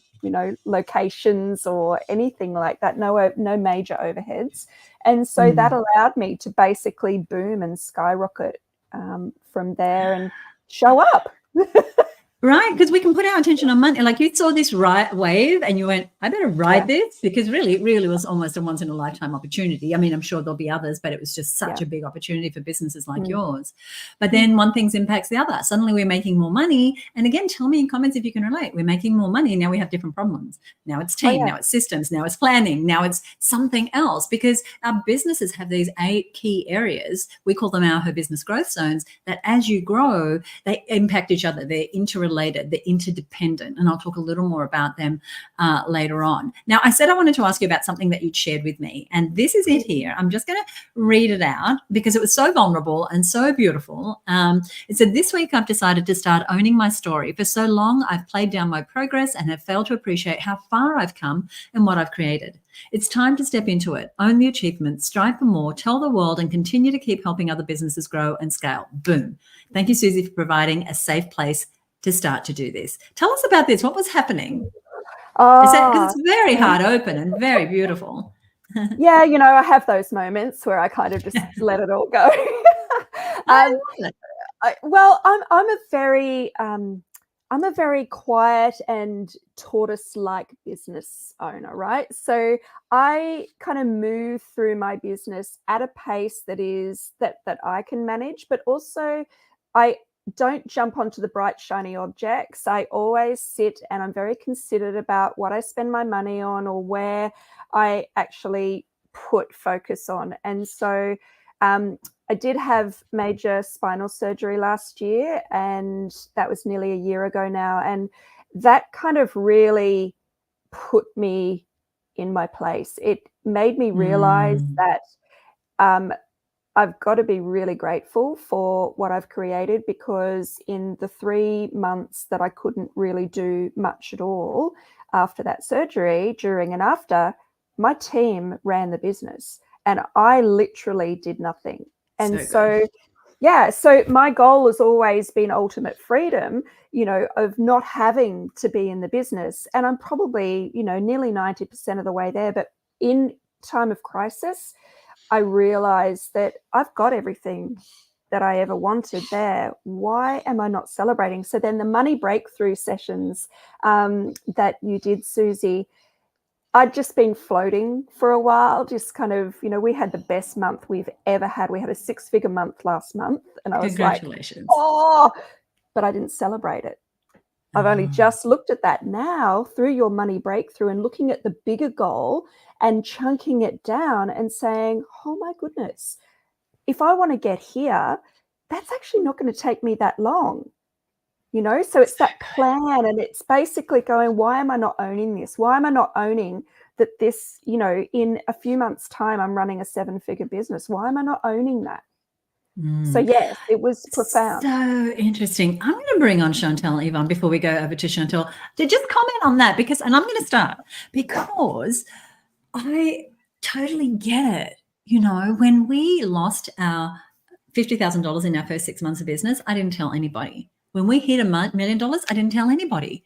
locations or anything like that, no major overheads. And so that allowed me to basically boom and skyrocket from there and show up. Right, because we can put our attention on money. Like you saw this wave and you went, I better ride this, because really, it really was almost a once in a lifetime opportunity. I mean, I'm sure there'll be others, but it was just such a big opportunity for businesses like yours. But then one thing impacts the other. Suddenly we're making more money. And again, tell me in comments if you can relate. We're making more money. Now we have different problems. Now it's team, now it's systems, now it's planning, now it's something else, because our businesses have these 8 key areas. We call them our business growth zones, that as you grow, they impact each other. They're interrelated, they're interdependent, and I'll talk a little more about them later on. Now, I said I wanted to ask you about something that you'd shared with me, and this is it here. I'm just going to read it out because it was so vulnerable and so beautiful. It said, this week I've decided to start owning my story. For so long, I've played down my progress and have failed to appreciate how far I've come and what I've created. It's time to step into it, own the achievements, strive for more, tell the world, and continue to keep helping other businesses grow and scale. Boom. Thank you, Susie, for providing a safe place to start to do this. Tell us about this. What was happening? Because it's very hard open and very beautiful. Yeah, I have those moments where I kind of just let it all go. I'm a very quiet and tortoise-like business owner, right? So I kind of move through my business at a pace that I can manage, but also I don't jump onto the bright, shiny objects. I always sit and I'm very considerate about what I spend my money on or where I actually put focus on. And so I did have major spinal surgery last year, and that was nearly a year ago now. And that kind of really put me in my place. It made me realize that I've got to be really grateful for what I've created, because in the 3 months that I couldn't really do much at all after that surgery, during and after, my team ran the business and I literally did nothing. And so my goal has always been ultimate freedom, of not having to be in the business. And I'm probably, nearly 90% of the way there. But in time of crisis, I realized that I've got everything that I ever wanted there. Why am I not celebrating? So then the money breakthrough sessions that you did, Susie, I'd just been floating for a while, just kind of, we had the best month we've ever had. We had a 6-figure month last month. And I was Congratulations. like, but I didn't celebrate it. I've only just looked at that now through your money breakthrough and looking at the bigger goal and chunking it down and saying, oh my goodness, if I want to get here, that's actually not going to take me that long. So it's that plan, and it's basically going, why am I not owning this? Why am I not owning that this, in a few months' time, I'm running a 7-figure business? Why am I not owning that? So yes, it was profound. So interesting. I'm going to bring on Chantel, Yvonne, before we go over to Chantel, to just comment on that, and I'm going to start because I totally get it. When we lost our $50,000 in our first 6 months of business, I didn't tell anybody. When we hit $1 million, I didn't tell anybody,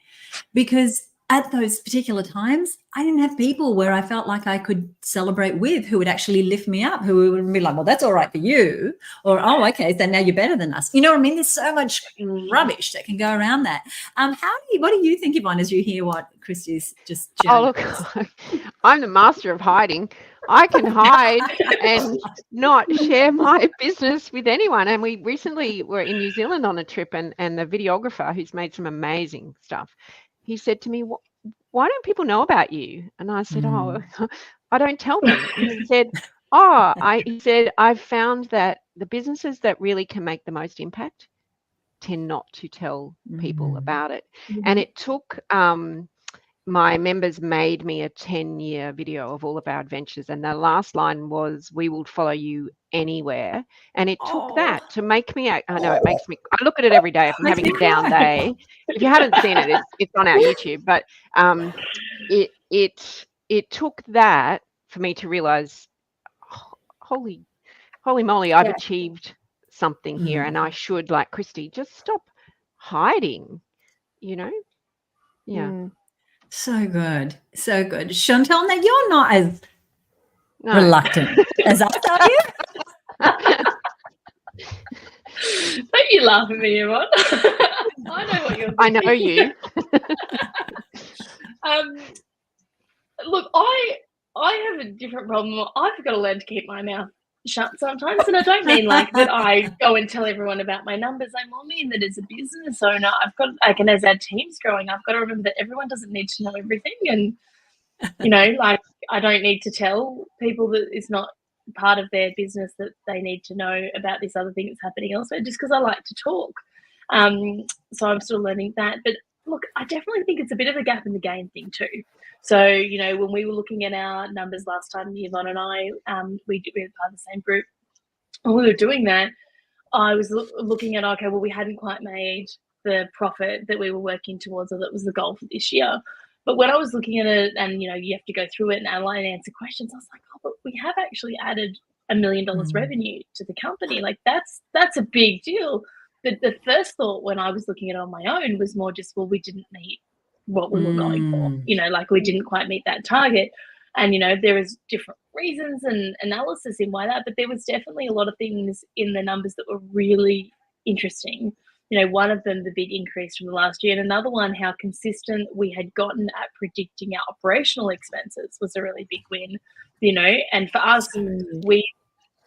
because at those particular times, I didn't have people where I felt like I could celebrate with, who would actually lift me up, who would be like, well, that's all right for you. Or, oh, okay, so now you're better than us. You know what I mean? There's so much rubbish that can go around that. What do you think, Yvonne, as you hear what Christy's just shared? Oh, look, I'm the master of hiding. I can hide and not share my business with anyone. And we recently were in New Zealand on a trip, and the videographer, who's made some amazing stuff, he said to me, why don't people know about you? And I said, oh, I don't tell them. And he said, I've found that the businesses that really can make the most impact tend not to tell people about it. And it took, my members made me a 10-year video of all of our adventures. And the last line was, we will follow you anywhere. And it took that to make me act. I know it makes me, I look at it every day if I'm having a down day. If you haven't seen it, it's on our YouTube. But it took that for me to realize, holy moly, I've achieved something here. And I should, like Christy, just stop hiding, Yeah. So good. So good. Chantel, now you're not as reluctant as I thought you. Don't you laugh at me, Yvonne. I know what you're thinking. I know you. Look, I have a different problem. I've got to learn to keep my mouth shut sometimes, and I don't mean like that I go and tell everyone about my numbers. I more mean that as a business owner, I've got, like, and as our team's growing, I've got to remember that everyone doesn't need to know everything, and like, I don't need to tell people that it's not part of their business that they need to know about this other thing that's happening elsewhere, just because I like to talk. So I'm still learning that. But look, I definitely think it's a bit of a gap in the game thing too. So, when we were looking at our numbers last time, Yvonne and I, we were part of the same group. When we were doing that, I was looking at, okay, well, we hadn't quite made the profit that we were working towards, or that was the goal for this year. But when I was looking at it, and, you have to go through it and analyze and answer questions, I was like, oh, but we have actually added $1 million revenue to the company. Like, that's a big deal. But the first thought when I was looking at it on my own was more just, well, we didn't meet what we were going for. Like, we didn't quite meet that target. And, there is different reasons and analysis in why that, but there was definitely a lot of things in the numbers that were really interesting. One of them, the big increase from the last year, and another one, how consistent we had gotten at predicting our operational expenses was a really big win, and for us,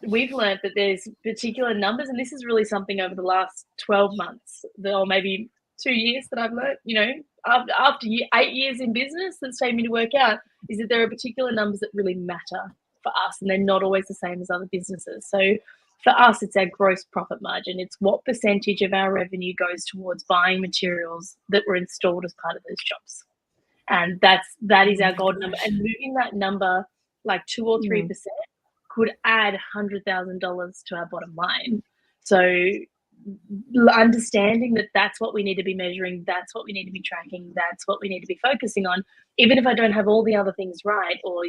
we've learned that there's particular numbers, and this is really something over the last 12 months, or maybe 2 years, that I've learned, after 8 years in business, that's taken me to work out, is that there are particular numbers that really matter for us, and they're not always the same as other businesses. So for us, it's our gross profit margin. It's what percentage of our revenue goes towards buying materials that were installed as part of those jobs. And that is our golden number. And moving that number like 2 or 3% could add $100,000 to our bottom line. So understanding that that's what we need to be measuring, that's what we need to be tracking, that's what we need to be focusing on, even if I don't have all the other things right, or,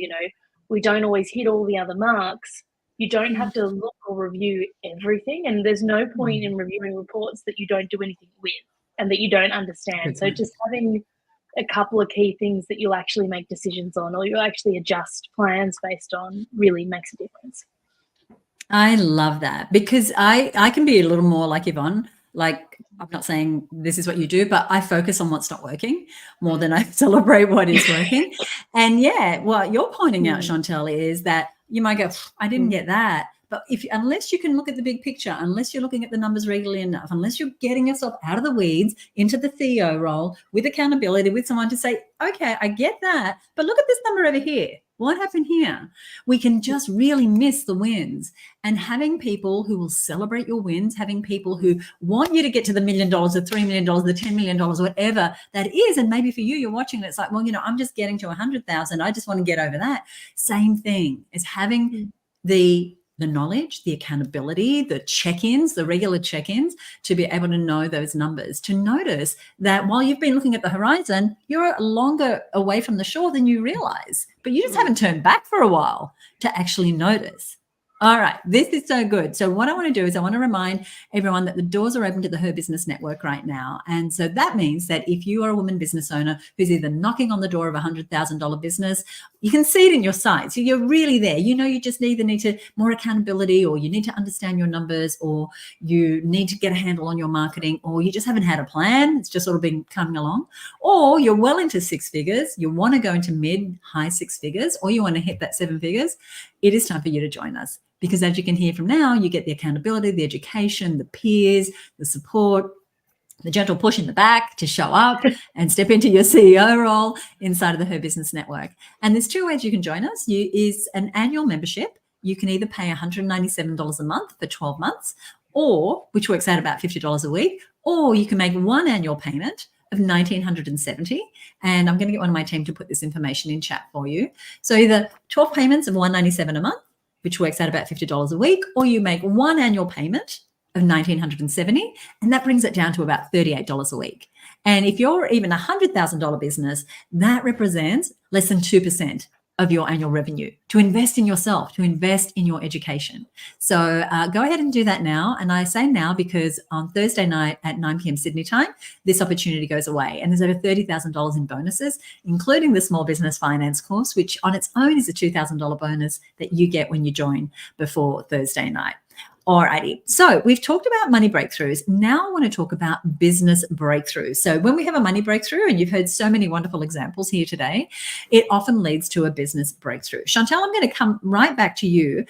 we don't always hit all the other marks. You don't have to look or review everything, and there's no point in reviewing reports that you don't do anything with and that you don't understand. So just having a couple of key things that you'll actually make decisions on, or you'll actually adjust plans based on, really makes a difference. I love that, because I can be a little more like Yvonne. Like, I'm not saying this is what you do, but I focus on what's not working more than I celebrate what is working. And what you're pointing out, Chantel, is that you might go, I didn't get that. But unless you can look at the big picture, unless you're looking at the numbers regularly enough, unless you're getting yourself out of the weeds into the CEO role with accountability, with someone to say, okay, I get that, but look at this number over here. What happened here? We can just really miss the wins. And having people who will celebrate your wins, having people who want you to get to the $1 million, the $3 million, the $10 million, whatever that is. And maybe for you, you're watching and it's like, well, I'm just getting to 100,000. I just want to get over that. Same thing as having the knowledge, the accountability, the check-ins, the regular check-ins, to be able to know those numbers, to notice that while you've been looking at the horizon, you're longer away from the shore than you realize, but you just haven't turned back for a while to actually notice. All right, this is so good. So what I want to do is I want to remind everyone that the doors are open to the Her Business Network right now. And so that means that if you are a woman business owner who's either knocking on the door of a $100,000 business, you can see it in your sight. So you're really there. You just either need to more accountability, or you need to understand your numbers, or you need to get a handle on your marketing, or you just haven't had a plan. It's just sort of been coming along. Or you're well into 6 figures. You want to go into mid-high 6 figures, or you want to hit that 7 figures. It is time for you to join us. Because as you can hear from now, you get the accountability, the education, the peers, the support, the gentle push in the back to show up and step into your CEO role inside of the Her Business Network. And there's 2 ways you can join us. Is an annual membership. You can either pay $197 a month for 12 months, or which works out about $50 a week, or you can make one annual payment of $1,970. And I'm going to get one of my team to put this information in chat for you. So either 12 payments of $197 a month, which works out about $50 a week, or you make one annual payment of $1,970, and that brings it down to about $38 a week. And if you're even a $100,000 business, that represents less than 2% of your annual revenue to invest in yourself, to invest in your education. So go ahead and do that now. And I say now because on Thursday night at 9 p.m. Sydney time, this opportunity goes away. And there's over $30,000 in bonuses, including the small business finance course, which on its own is a $2,000 bonus that you get when you join before Thursday night. Alrighty. So we've talked about money breakthroughs. Now I want to talk about business breakthroughs. So when we have a money breakthrough, and you've heard so many wonderful examples here today, it often leads to a business breakthrough. Chantel, I'm going to come right back to you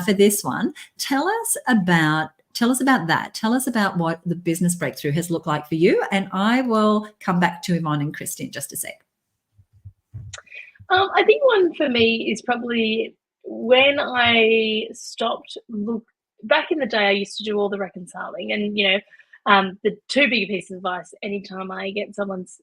for this one. Tell us about that. Tell us about what the business breakthrough has looked like for you. And I will come back to Yvonne and Christy in just a sec. I think one for me is probably when I stopped back in the day. I used to do all the reconciling, and the two big pieces of advice anytime I get someone's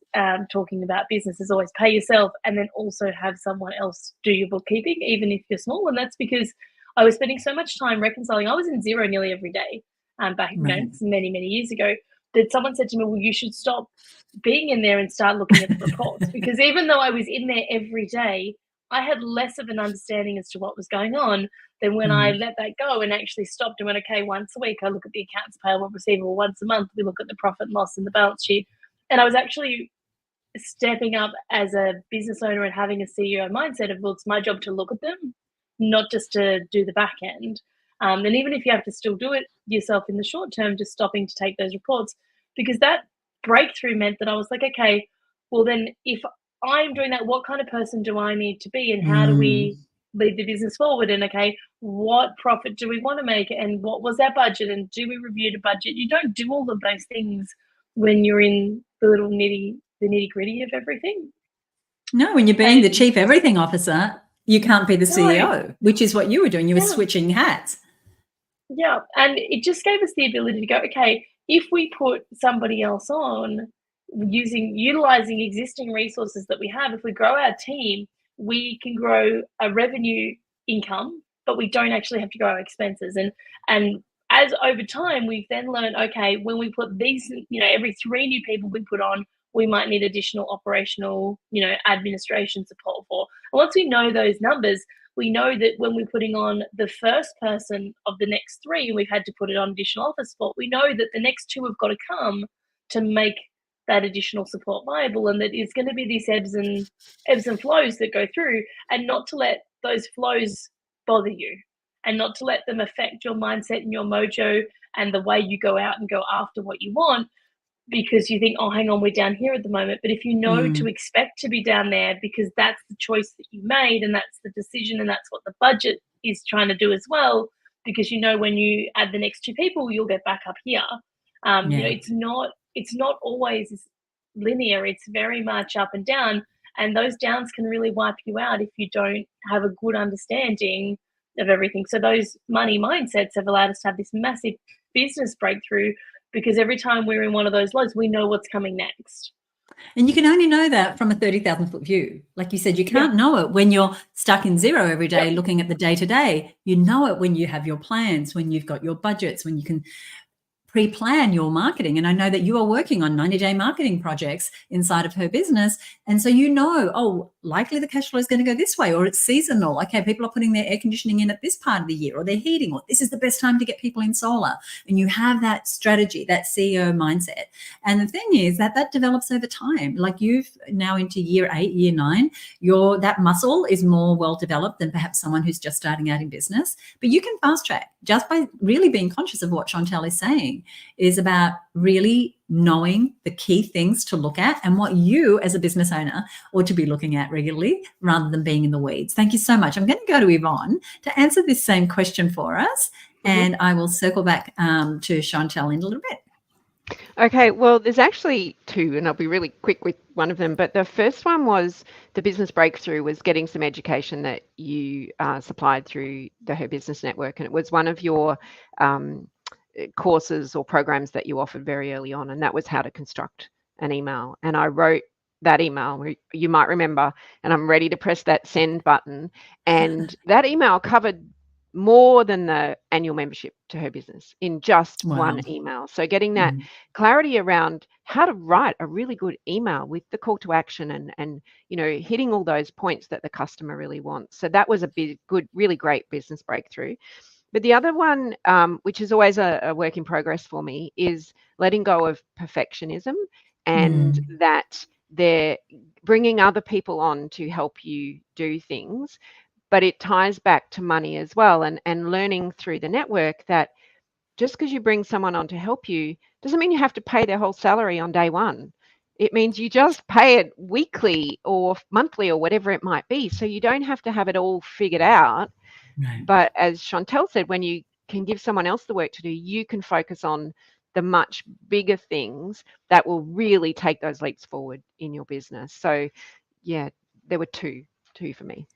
talking about business is always pay yourself, and then also have someone else do your bookkeeping, even if you're small. And that's because I was spending so much time reconciling. I was in zero nearly every day back many years ago, that someone said to me, well, you should stop being in there and start looking at the reports. Because even though I was in there every day, I had less of an understanding as to what was going on than when I let that go and actually stopped and went, okay, once a week I look at the accounts payable and receivable, once a month we look at the profit and loss and the balance sheet. And I was actually stepping up as a business owner and having a CEO mindset of, well, it's my job to look at them, not just to do the back end. And even if you have to still do it yourself in the short term, just stopping to take those reports, because that breakthrough meant that I was like, okay, well then if I'm doing that, what kind of person do I need to be, and how do we lead the business forward? And okay, what profit do we want to make, and what was our budget, and do we review the budget? You don't do all of those things when you're in the little nitty gritty of everything. No, when you're being the chief everything officer, you can't be the CEO, which is what you were doing. You were switching hats. Yeah, and it just gave us the ability to go, okay, if we put somebody else on, utilizing existing resources that we have, if we grow our team, we can grow a revenue income, but we don't actually have to grow our expenses. And as over time, we've then learned, okay, when we put these, every 3 new people we put on, we might need additional operational, administration support for. And once we know those numbers, we know that when we're putting on the first person of the next 3, and we've had to put it on additional office support, we know that the next 2 have got to come to make that additional support viable, and that it's going to be these ebbs and flows that go through, and not to let those flows bother you, and not to let them affect your mindset and your mojo and the way you go out and go after what you want, because you think, oh, hang on, we're down here at the moment. But if you know to expect to be down there, because that's the choice that you made, and that's the decision, and that's what the budget is trying to do as well, because when you add the next 2 people, you'll get back up here. It's not always linear. It's very much up and down, and those downs can really wipe you out if you don't have a good understanding of everything. So those money mindsets have allowed us to have this massive business breakthrough, because every time we're in one of those lows, we know what's coming next. And you can only know that from a 30,000 foot view. Like you said, you can't know it when you're stuck in zero every day looking at the day-to-day. You know it when you have your plans, when you've got your budgets, when you can pre-plan your marketing. And I know that you are working on 90-day marketing projects inside of her business. And so likely the cash flow is going to go this way, or it's seasonal. Okay, people are putting their air conditioning in at this part of the year, or they're heating, or this is the best time to get people in solar. And you have that strategy, that CEO mindset. And the thing is that develops over time. Like you've now into year 8, year 9, that muscle is more well developed than perhaps someone who's just starting out in business. But you can fast track just by really being conscious of what Chantel is saying. Is about really knowing the key things to look at and what you as a business owner ought to be looking at regularly, rather than being in the weeds. Thank you so much. I'm going to go to Yvonne to answer this same question for us, and I will circle back to Chantel in a little bit. Okay, well, there's actually 2, and I'll be really quick with one of them. But the first one was the business breakthrough was getting some education that you supplied through the Her Business Network. And it was one of your courses or programs that you offered very early on, and that was how to construct an email. And I wrote that email, you might remember, and I'm ready to press that send button. And that email covered more than the annual membership to Her Business in just one email. So getting that clarity around how to write a really good email with the call to action and hitting all those points that the customer really wants. So that was a really great business breakthrough. But the other one, which is always a work in progress for me, is letting go of perfectionism, and that they're bringing other people on to help you do things. But it ties back to money as well, and learning through the network that just because you bring someone on to help you doesn't mean you have to pay their whole salary on day one. It means you just pay it weekly or monthly or whatever it might be. So you don't have to have it all figured out. Right. But as Chantel said, when you can give someone else the work to do, you can focus on the much bigger things that will really take those leaps forward in your business. So yeah, there were two for me.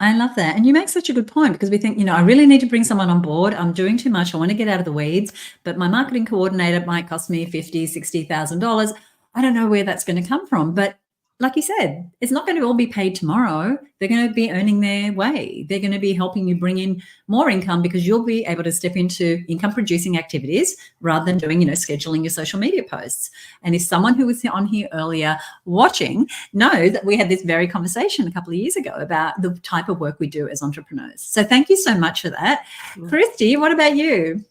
I love that. And you make such a good point, because we think, I really need to bring someone on board. I'm doing too much. I want to get out of the weeds, but my marketing coordinator might cost me $50,000, $60,000. I don't know where that's going to come from. But like you said, it's not going to all be paid tomorrow. They're going to be earning their way. They're going to be helping you bring in more income, because you'll be able to step into income producing activities rather than doing, scheduling your social media posts. And if someone who was on here earlier watching knows that we had this very conversation a couple of years ago about the type of work we do as entrepreneurs. So thank you so much for that. Christy, what about you?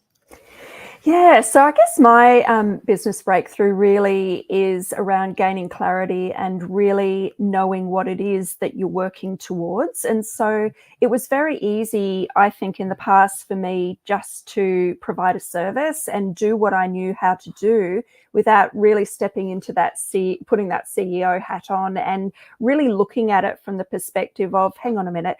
Yeah, so I guess my business breakthrough really is around gaining clarity and really knowing what it is that you're working towards. And so it was very easy, I think, in the past for me just to provide a service and do what I knew how to do without really stepping into that putting that CEO hat on and really looking at it from the perspective of, hang on a minute,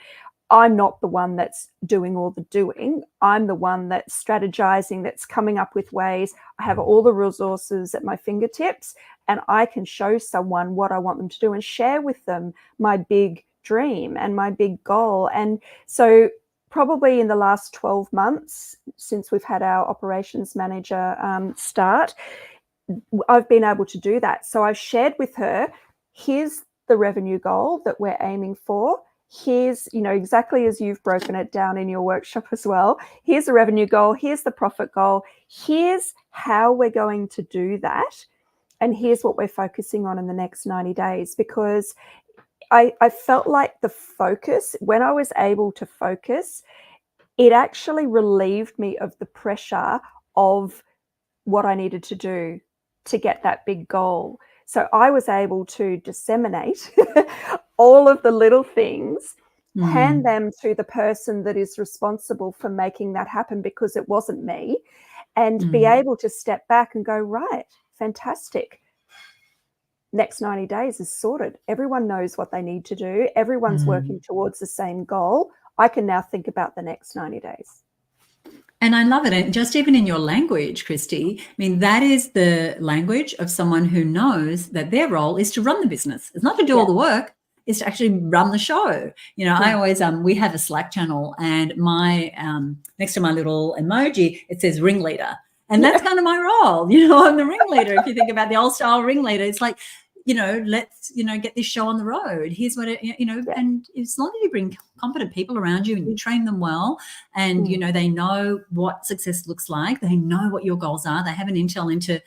I'm not the one that's doing all the doing. I'm the one that's strategizing, that's coming up with ways. I have all the resources at my fingertips, and I can show someone what I want them to do and share with them my big dream and my big goal. And so probably in the last 12 months, since we've had our operations manager start, I've been able to do that. So I've shared with her, here's the revenue goal that we're aiming for. Here's, exactly as you've broken it down in your workshop as well. Here's the revenue goal. Here's the profit goal. Here's how we're going to do that. And here's what we're focusing on in the next 90 days. Because I felt like the focus, when I was able to focus, it actually relieved me of the pressure of what I needed to do to get that big goal. So I was able to disseminate all of the little things, hand them to the person that is responsible for making that happen, because it wasn't me, and be able to step back and go, right, fantastic. Next 90 days is sorted. Everyone knows what they need to do. Everyone's working towards the same goal. I can now think about the next 90 days. And I love it. And just even in your language, Christy, I mean, that is the language of someone who knows that their role is to run the business. It's not to do all the work, it's to actually run the show. I always, we have a Slack channel, and my, next to my little emoji, it says ringleader. And that's kind of my role. I'm the ringleader. If you think about the old style ringleader, it's like, let's, get this show on the road. Here's what it, and as long as you bring competent people around you and you train them well, and, they know what success looks like, they know what your goals are, they have an intel into,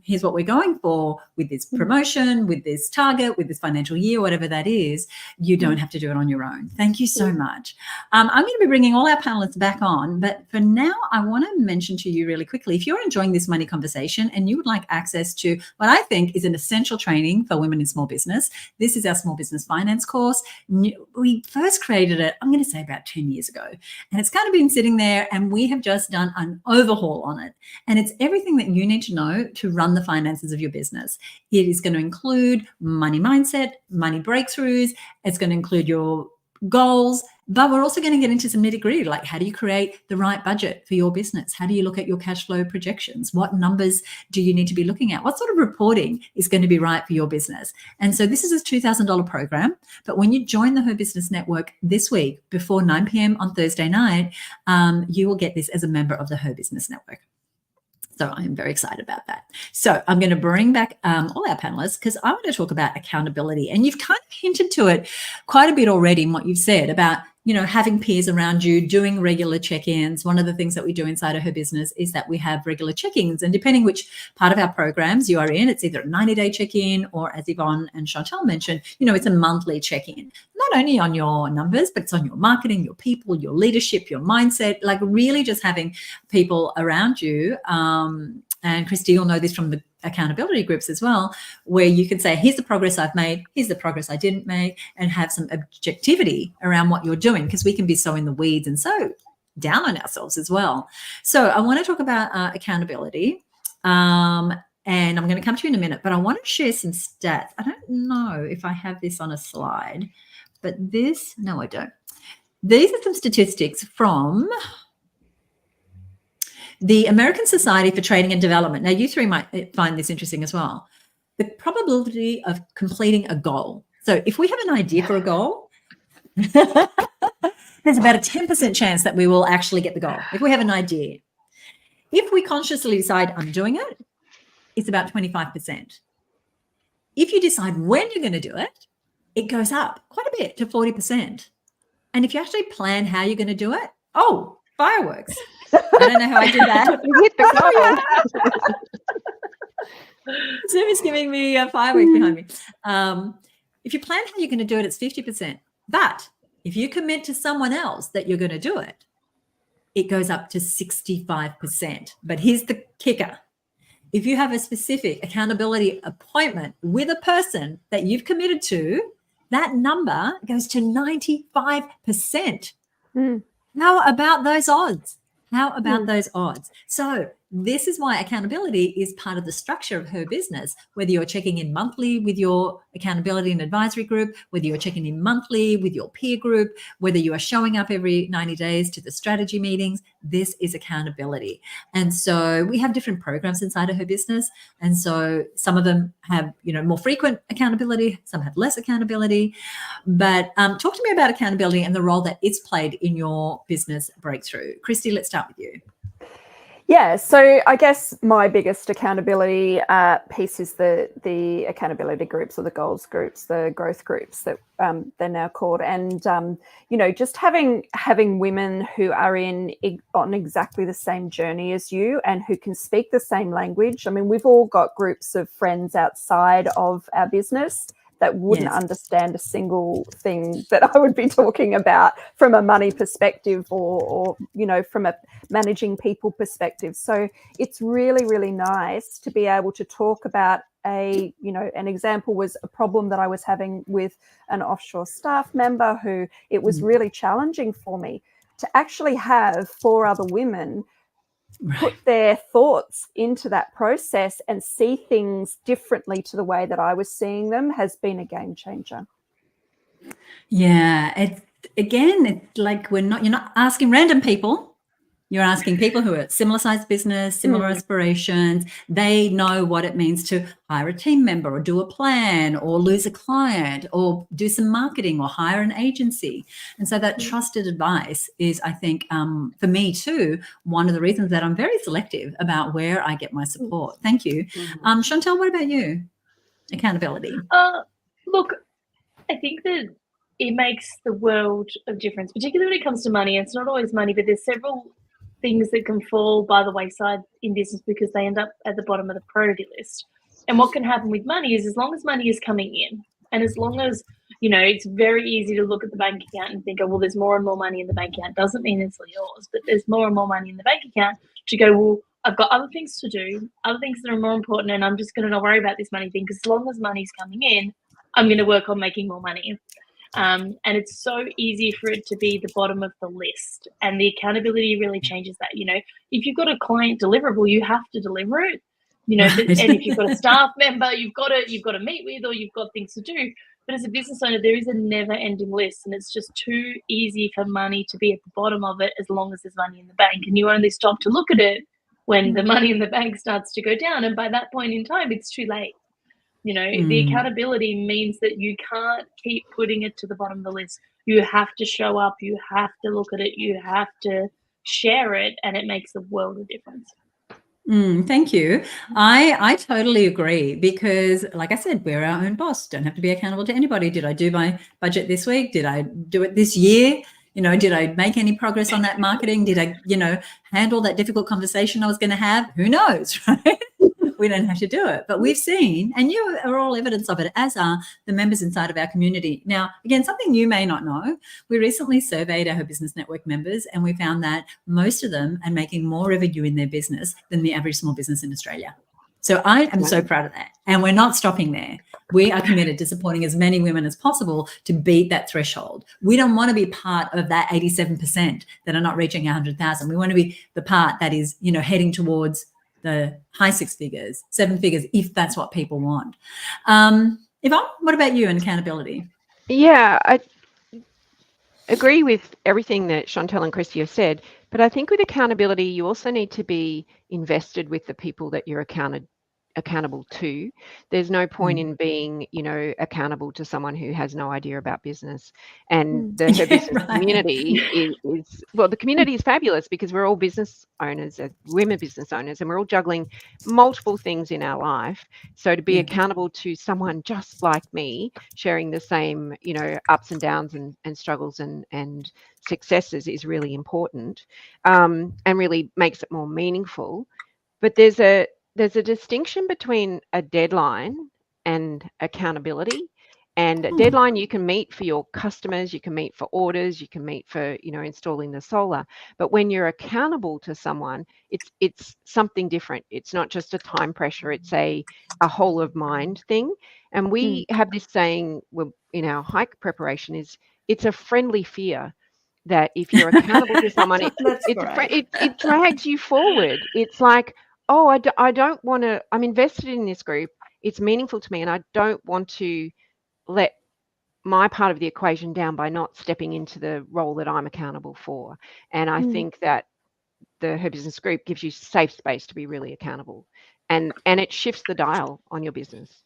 here's what we're going for with this promotion, with this target, with this financial year, whatever that is, you don't have to do it on your own. Thank you so much. I'm going to be bringing all our panelists back on, but for now, I want to mention to you really quickly, if you're enjoying this money conversation and you would like access to what I think is an essential training for women in small business, this is our small business finance course. We first created it, I'm going to say about 10 years ago, and it's kind of been sitting there, and we have just done an overhaul on it. And it's everything that you need to know to run the finances of your business. It is going to include money mindset, money breakthroughs. It's going to include your goals, but we're also going to get into some nitty-gritty, like how do you create the right budget for your business? How do you look at your cash flow projections? What numbers do you need to be looking at? What sort of reporting is going to be right for your business? And so this is a $2,000 program, but when you join the Her Business Network this week before 9 p.m. on Thursday night, you will get this as a member of the Her Business Network. So I'm very excited about that. So I'm going to bring back all our panelists, because I want to talk about accountability. And you've kind of hinted to it quite a bit already in what you've said about, having peers around you, doing regular check-ins. One of the things that we do inside of Her Business is that we have regular check-ins. And depending which part of our programs you are in, it's either a 90-day check-in, or as Yvonne and Chantel mentioned, it's a monthly check-in. Not only on your numbers, but it's on your marketing, your people, your leadership, your mindset, like really just having people around you. And Christy, you'll know this from the accountability groups as well, where you can say, here's the progress I've made, here's the progress I didn't make, and have some objectivity around what you're doing, because we can be so in the weeds and so down on ourselves as well. So I want to talk about accountability. And I'm going to come to you in a minute, but I want to share some stats. I don't know if I have this on a slide, but no, I don't. These are some statistics from the American Society for Training and Development. Now, you three might find this interesting as well. The probability of completing a goal. So if we have an idea for a goal, there's about a 10% chance that we will actually get the goal if we have an idea. If we consciously decide I'm doing it, it's about 25%. If you decide when you're going to do it, it goes up quite a bit to 40%. And if you actually plan how you're going to do it, oh, fireworks. I don't know how I did that. You hit the goal. Zoom is giving me fireworks behind me. If you plan how you're going to do it, it's 50%. But if you commit to someone else that you're going to do it, it goes up to 65%. But here's the kicker. If you have a specific accountability appointment with a person that you've committed to, that number goes to 95%. How about those odds? How about those odds? So this is why accountability is part of the structure of her business, whether you're checking in monthly with your accountability and advisory group, whether you're checking in monthly with your peer group, whether you are showing up every 90 days to the strategy meetings, this is accountability. And so we have different programs inside of her business. And so some of them have, more frequent accountability, some have less accountability. But talk to me about accountability and the role that it's played in your business breakthrough. Christy, let's start with you. Yeah, so I guess my biggest accountability piece is the accountability groups, or the goals groups, the growth groups that they're now called, and just having women who are on exactly the same journey as you and who can speak the same language. I mean, we've all got groups of friends outside of our business that wouldn't understand a single thing that I would be talking about from a money perspective or from a managing people perspective. So it's really, really nice to be able to talk about an example was a problem that I was having with an offshore staff member who it was really challenging for me to actually have 4 other women put their thoughts into that process and see things differently to the way that I was seeing them has been a game changer. Yeah, it's like you're not asking random people. You're asking people who are similar sized business, similar aspirations. They know what it means to hire a team member or do a plan or lose a client or do some marketing or hire an agency. And so that trusted advice is, I think, for me too, one of the reasons that I'm very selective about where I get my support. Thank you. Chantel, what about you? Accountability. Look, I think that it makes the world of difference, particularly when it comes to money. It's not always money, but there's several things that can fall by the wayside in business because they end up at the bottom of the priority list. And what can happen with money is, as long as money is coming in, and as long as, it's very easy to look at the bank account and think, oh, well, there's more and more money in the bank account. Doesn't mean it's yours, but there's more and more money in the bank account to go, well, I've got other things to do, other things that are more important, and I'm just going to not worry about this money thing, because as long as money's coming in, I'm going to work on making more money. And it's so easy for it to be the bottom of the list, and the accountability really changes that. If you've got a client deliverable, you have to deliver it. And if you've got a staff member, you've got to meet with, or you've got things to do. But as a business owner, there is a never-ending list, and it's just too easy for money to be at the bottom of it as long as there's money in the bank. And you only stop to look at it when the money in the bank starts to go down, and by that point in time, it's too late. The accountability means that you can't keep putting it to the bottom of the list. You have to show up, you have to look at it, you have to share it, and it makes a world of difference. Thank you. I totally agree, because like I said, we're our own boss. Don't have to be accountable to anybody. Did I do my budget this week? Did I do it this year? Did I make any progress on that marketing? Did I, handle that difficult conversation I was going to have? Who knows, right? We don't have to do it, but we've seen, and you are all evidence of it, as are the members inside of our community. Now, again, something you may not know, we recently surveyed our Business Network members, and we found that most of them are making more revenue in their business than the average small business in Australia. So I am so proud of that. And we're not stopping there. We are committed to supporting as many women as possible to beat that threshold. We don't want to be part of that 87% that are not reaching 100,000. We want to be the part that is, heading towards the high 6 figures, 7 figures, if that's what people want. Yvonne, what about you and accountability? Yeah, I agree with everything that Chantel and Christy have said, but I think with accountability, you also need to be invested with the people that you're accountable to. There's no point in being, accountable to someone who has no idea about business. And the Her Business community is well, the community is fabulous because we're all business owners, women business owners, and we're all juggling multiple things in our life. So to be accountable to someone just like me, sharing the same, ups and downs and struggles and successes is really important, and really makes it more meaningful. But there's a distinction between a deadline and accountability. And a deadline you can meet for your customers, you can meet for orders, you can meet for, installing the solar. But when you're accountable to someone, it's something different. It's not just a time pressure, it's a whole of mind thing. And we have this saying in our hike preparation is it's a friendly fear. That if you're accountable to someone, it drags you forward. It's like, oh, I don't want to, I'm invested in this group. It's meaningful to me. And I don't want to let my part of the equation down by not stepping into the role that I'm accountable for. And I think that the Her Business group gives you safe space to be really accountable. And it shifts the dial on your business.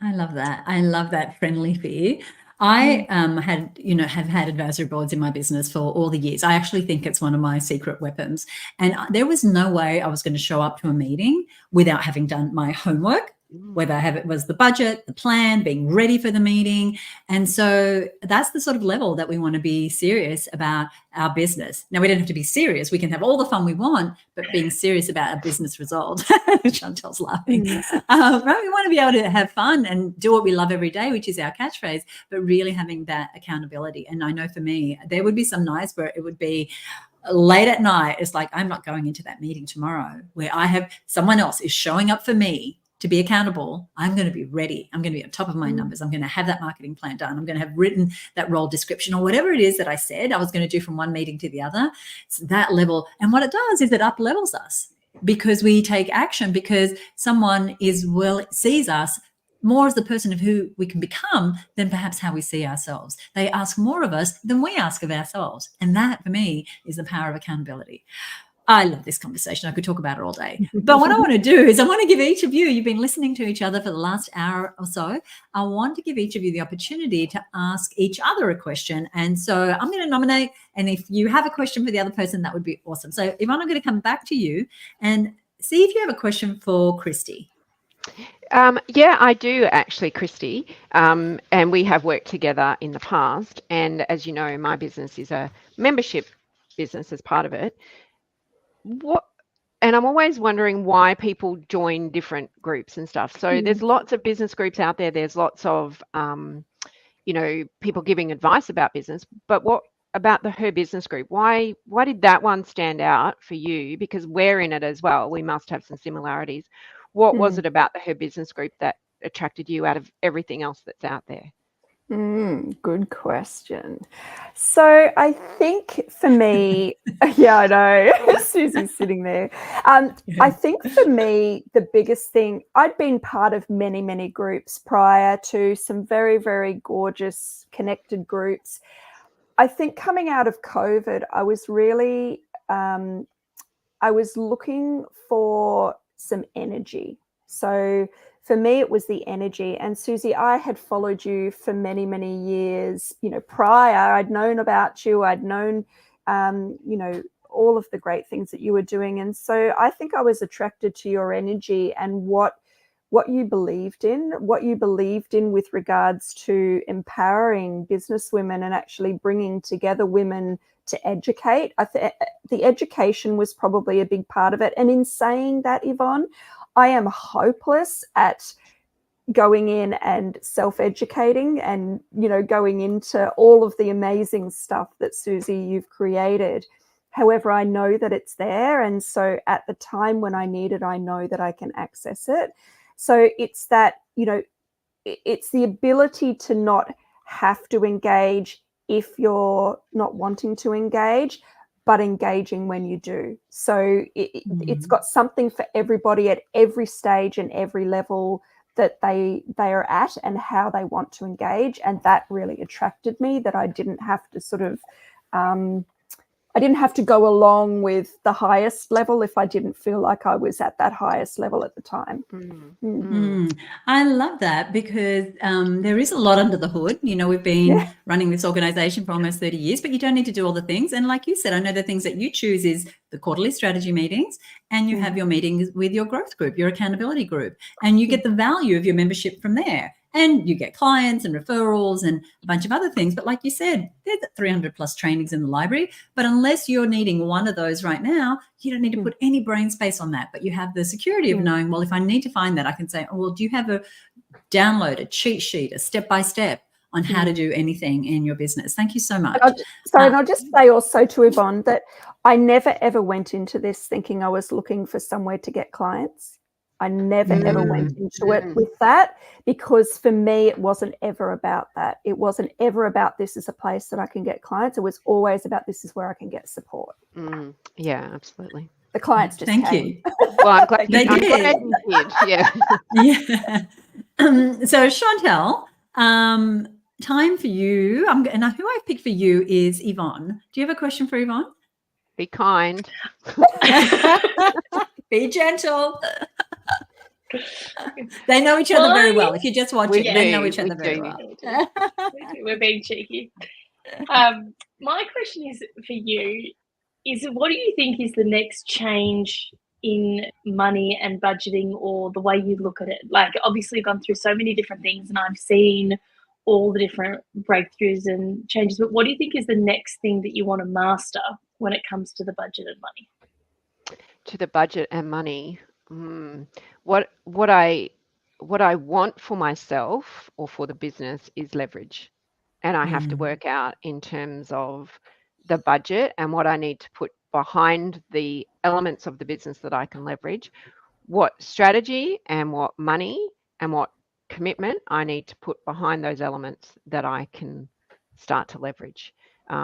I love that. I love that friendly fear. I have had advisory boards in my business for all the years. I actually think it's one of my secret weapons. And there was no way I was going to show up to a meeting without having done my homework, whether it was the budget, the plan, being ready for the meeting. And so that's the sort of level that we want to be serious about our business. Now, we don't have to be serious. We can have all the fun we want, but being serious about a business result. Chantel's laughing. Right? We want to be able to have fun and do what we love every day, which is our catchphrase, but really having that accountability. And I know for me, there would be some nights where it would be late at night. It's like, I'm not going into that meeting tomorrow where I have someone else is showing up for me to be accountable. I'm going to be ready. I'm going to be on top of my numbers. I'm going to have that marketing plan done. I'm going to have written that role description or whatever it is that I said I was going to do from one meeting to the other. It's that level. And what it does is it up levels us because we take action, because someone sees us more as the person of who we can become than perhaps how we see ourselves. They ask more of us than we ask of ourselves. And that for me is the power of accountability. I love this conversation. I could talk about it all day. But what I want to do is I want to give each of you, you've been listening to each other for the last hour or so. I want to give each of you the opportunity to ask each other a question. And so I'm going to nominate. And if you have a question for the other person, that would be awesome. So Yvonne, I'm going to come back to you and see if you have a question for Christy. Yeah, I do actually, Christy. And we have worked together in the past. And as you know, my business is a membership business as part of it. And I'm always wondering why people join different groups and stuff. So there's lots of business groups out there. There's lots of, people giving advice about business. But what about the Her Business group? Why did that one stand out for you? Because we're in it as well. We must have some similarities. What was it about the Her Business group that attracted you out of everything else that's out there? Good question. So I think for me, yeah, I know, Susie's sitting there. I think for me, the biggest thing, I'd been part of many, many groups prior to some very, very gorgeous connected groups. I think coming out of COVID, I was really, I was looking for some energy. So for me, it was the energy. And Susie, I had followed you for many, many years, prior. I'd known about you. I'd known, all of the great things that you were doing. And so I think I was attracted to your energy and what you believed in with regards to empowering business women and actually bringing together women to educate. The education was probably a big part of it. And in saying that, Yvonne, I am hopeless at going in and self-educating and, going into all of the amazing stuff that, Susie, you've created. However, I know that it's there. And so at the time when I need it, I know that I can access it. So it's that, it's the ability to not have to engage if you're not wanting to engage, but engaging when you do. So it's got something for everybody at every stage and every level that they are at and how they want to engage. And that really attracted me, that I didn't have to sort of I didn't have to go along with the highest level if I didn't feel like I was at that highest level at the time. I love that, because there is a lot under the hood. You know, we've been running this organization for almost 30 years, but you don't need to do all the things. And like you said, I know the things that you choose is the quarterly strategy meetings, and you have your meetings with your growth group, your accountability group, and you get the value of your membership from there. And you get clients and referrals and a bunch of other things. But like you said, there's 300 plus trainings in the library. But unless you're needing one of those right now, you don't need to put any brain space on that. But you have the security of knowing, well, if I need to find that, I can say, oh, well, do you have a download, a cheat sheet, a step-by-step on how to do anything in your business? Thank you so much. And I'll just say also to Yvonne that I never, ever went into this thinking I was looking for somewhere to get clients. I never, ever went into it with that, because for me, it wasn't ever about that. It wasn't ever about this is a place that I can get clients. It was always about this is where I can get support. Yeah, absolutely. The clients just Thank came. you. Well, I'm glad They I'm did. glad you did. Yeah. Yeah. So Chantel, time for you. And who I've picked for you is Yvonne. Do you have a question for Yvonne? Be kind. Be gentle. They know each other very well. If you just watch it, they know each other very well. We're being cheeky. My question is for you, is what do you think is the next change in money and budgeting, or the way you look at it? Like, obviously, I've gone through so many different things and I've seen all the different breakthroughs and changes, but what do you think is the next thing that you want to master when it comes to the budget and money? To the budget and money. What I want for myself or for the business is leverage. And I have to work out in terms of the budget and what I need to put behind the elements of the business that I can leverage, what strategy and what money and what commitment I need to put behind those elements that I can start to leverage.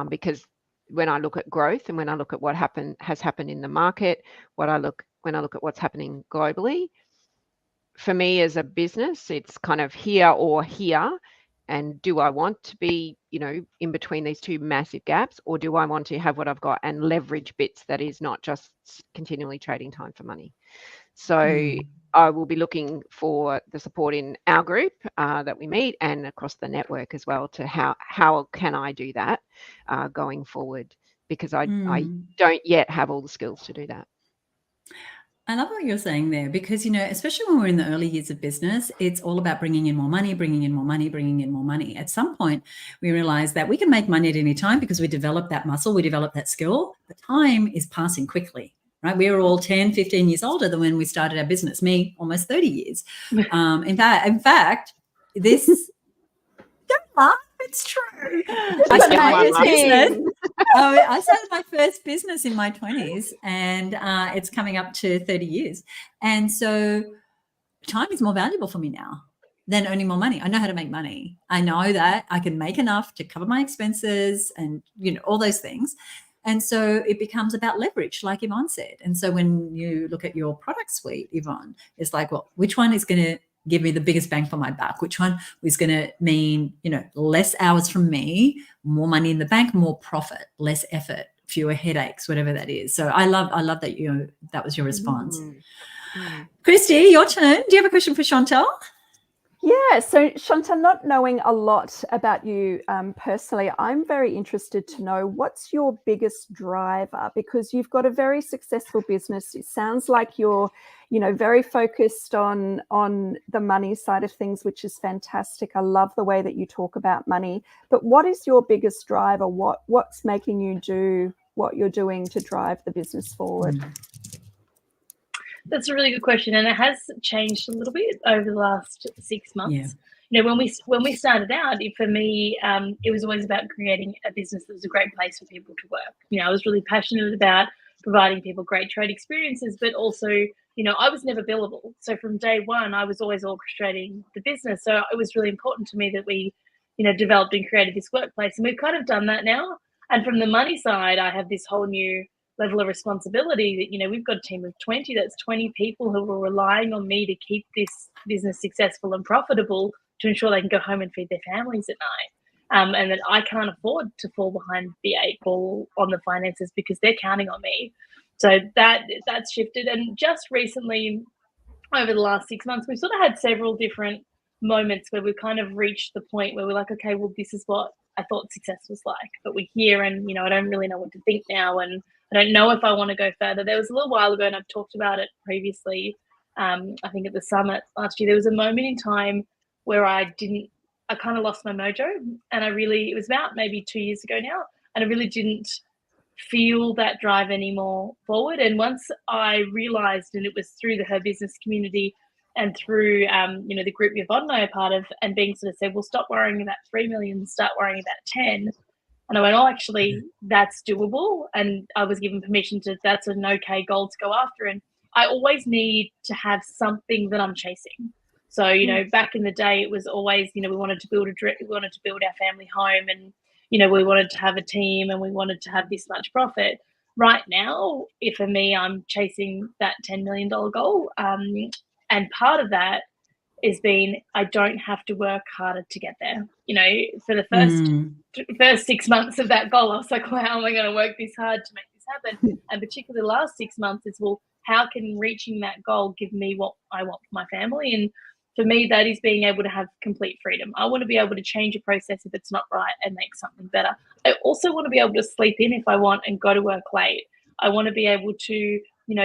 Because when I look at growth and when I look at what has happened in the market, when I look at what's happening globally, for me as a business, it's kind of here or here. And do I want to be, in between these two massive gaps, or do I want to have what I've got and leverage bits that is not just continually trading time for money? So I will be looking for the support in our group that we meet and across the network as well, to how can I do that going forward, because I don't yet have all the skills to do that. I love what you're saying there, because, especially when we're in the early years of business, it's all about bringing in more money, bringing in more money, bringing in more money. At some point, we realize that we can make money at any time because we develop that muscle, we develop that skill. The time is passing quickly, right? We're all 10, 15 years older than when we started our business. Me, almost 30 years. In fact, this... Don't laugh. It's true. I started my first business in my 20s, and it's coming up to 30 years. And so time is more valuable for me now than earning more money. I know how to make money. I know that I can make enough to cover my expenses and, all those things. And so it becomes about leverage, like Yvonne said. And so when you look at your product suite, Yvonne, it's like, well, which one is going to give me the biggest bang for my buck? Which one is going to mean, less hours from me, more money in the bank, more profit, less effort, fewer headaches, whatever that is. So I love that that was your response. Christy, your turn. Do you have a question for Chantel? Yeah, so Chantel, not knowing a lot about you personally, I'm very interested to know what's your biggest driver, because you've got a very successful business. It sounds like you're, very focused on the money side of things, which is fantastic. I love the way that you talk about money. But what is your biggest driver? What's making you do what you're doing to drive the business forward? That's a really good question, and it has changed a little bit over the last 6 months. Yeah. When we started out, for me, it was always about creating a business that was a great place for people to work. I was really passionate about providing people great trade experiences, but also I was never billable. So from day one, I was always orchestrating the business. So it was really important to me that we, developed and created this workplace. And we've kind of done that now. And from the money side, I have this whole new level of responsibility that, we've got a team of 20, that's 20 people who are relying on me to keep this business successful and profitable, to ensure they can go home and feed their families at night. And that I can't afford to fall behind the 8 ball on the finances because they're counting on me. So that's shifted. And just recently, over the last 6 months, we've sort of had several different moments where we've kind of reached the point where we're like, okay, well, this is what I thought success was like. But we're here and, I don't really know what to think now. And I don't know if I want to go further. There was a little while ago, and I've talked about it previously, I think at the summit last year, there was a moment in time where I kind of lost my mojo. And it was about maybe 2 years ago now. And I really didn't feel that drive anymore forward. And once I realized, and it was through the Her Business community and through the group Yvonne and I are part of, and being sort of said, well, stop worrying about 3 million, start worrying about 10. And I went, oh, actually, that's doable. And I was given permission that's an okay goal to go after. And I always need to have something that I'm chasing. So, back in the day, it was always, we wanted to build our family home, and we wanted to have a team, and we wanted to have this much profit. Right now, for me, I'm chasing that $10 million goal. And part of that has been, I don't have to work harder to get there. For the first 6 months of that goal, I was like, well, how am I going to work this hard to make this happen? And particularly the last 6 months is, well, how can reaching that goal give me what I want for my family? And for me, that is being able to have complete freedom. I want to be able to change a process if it's not right and make something better. I also want to be able to sleep in if I want and go to work late. I want to be able to,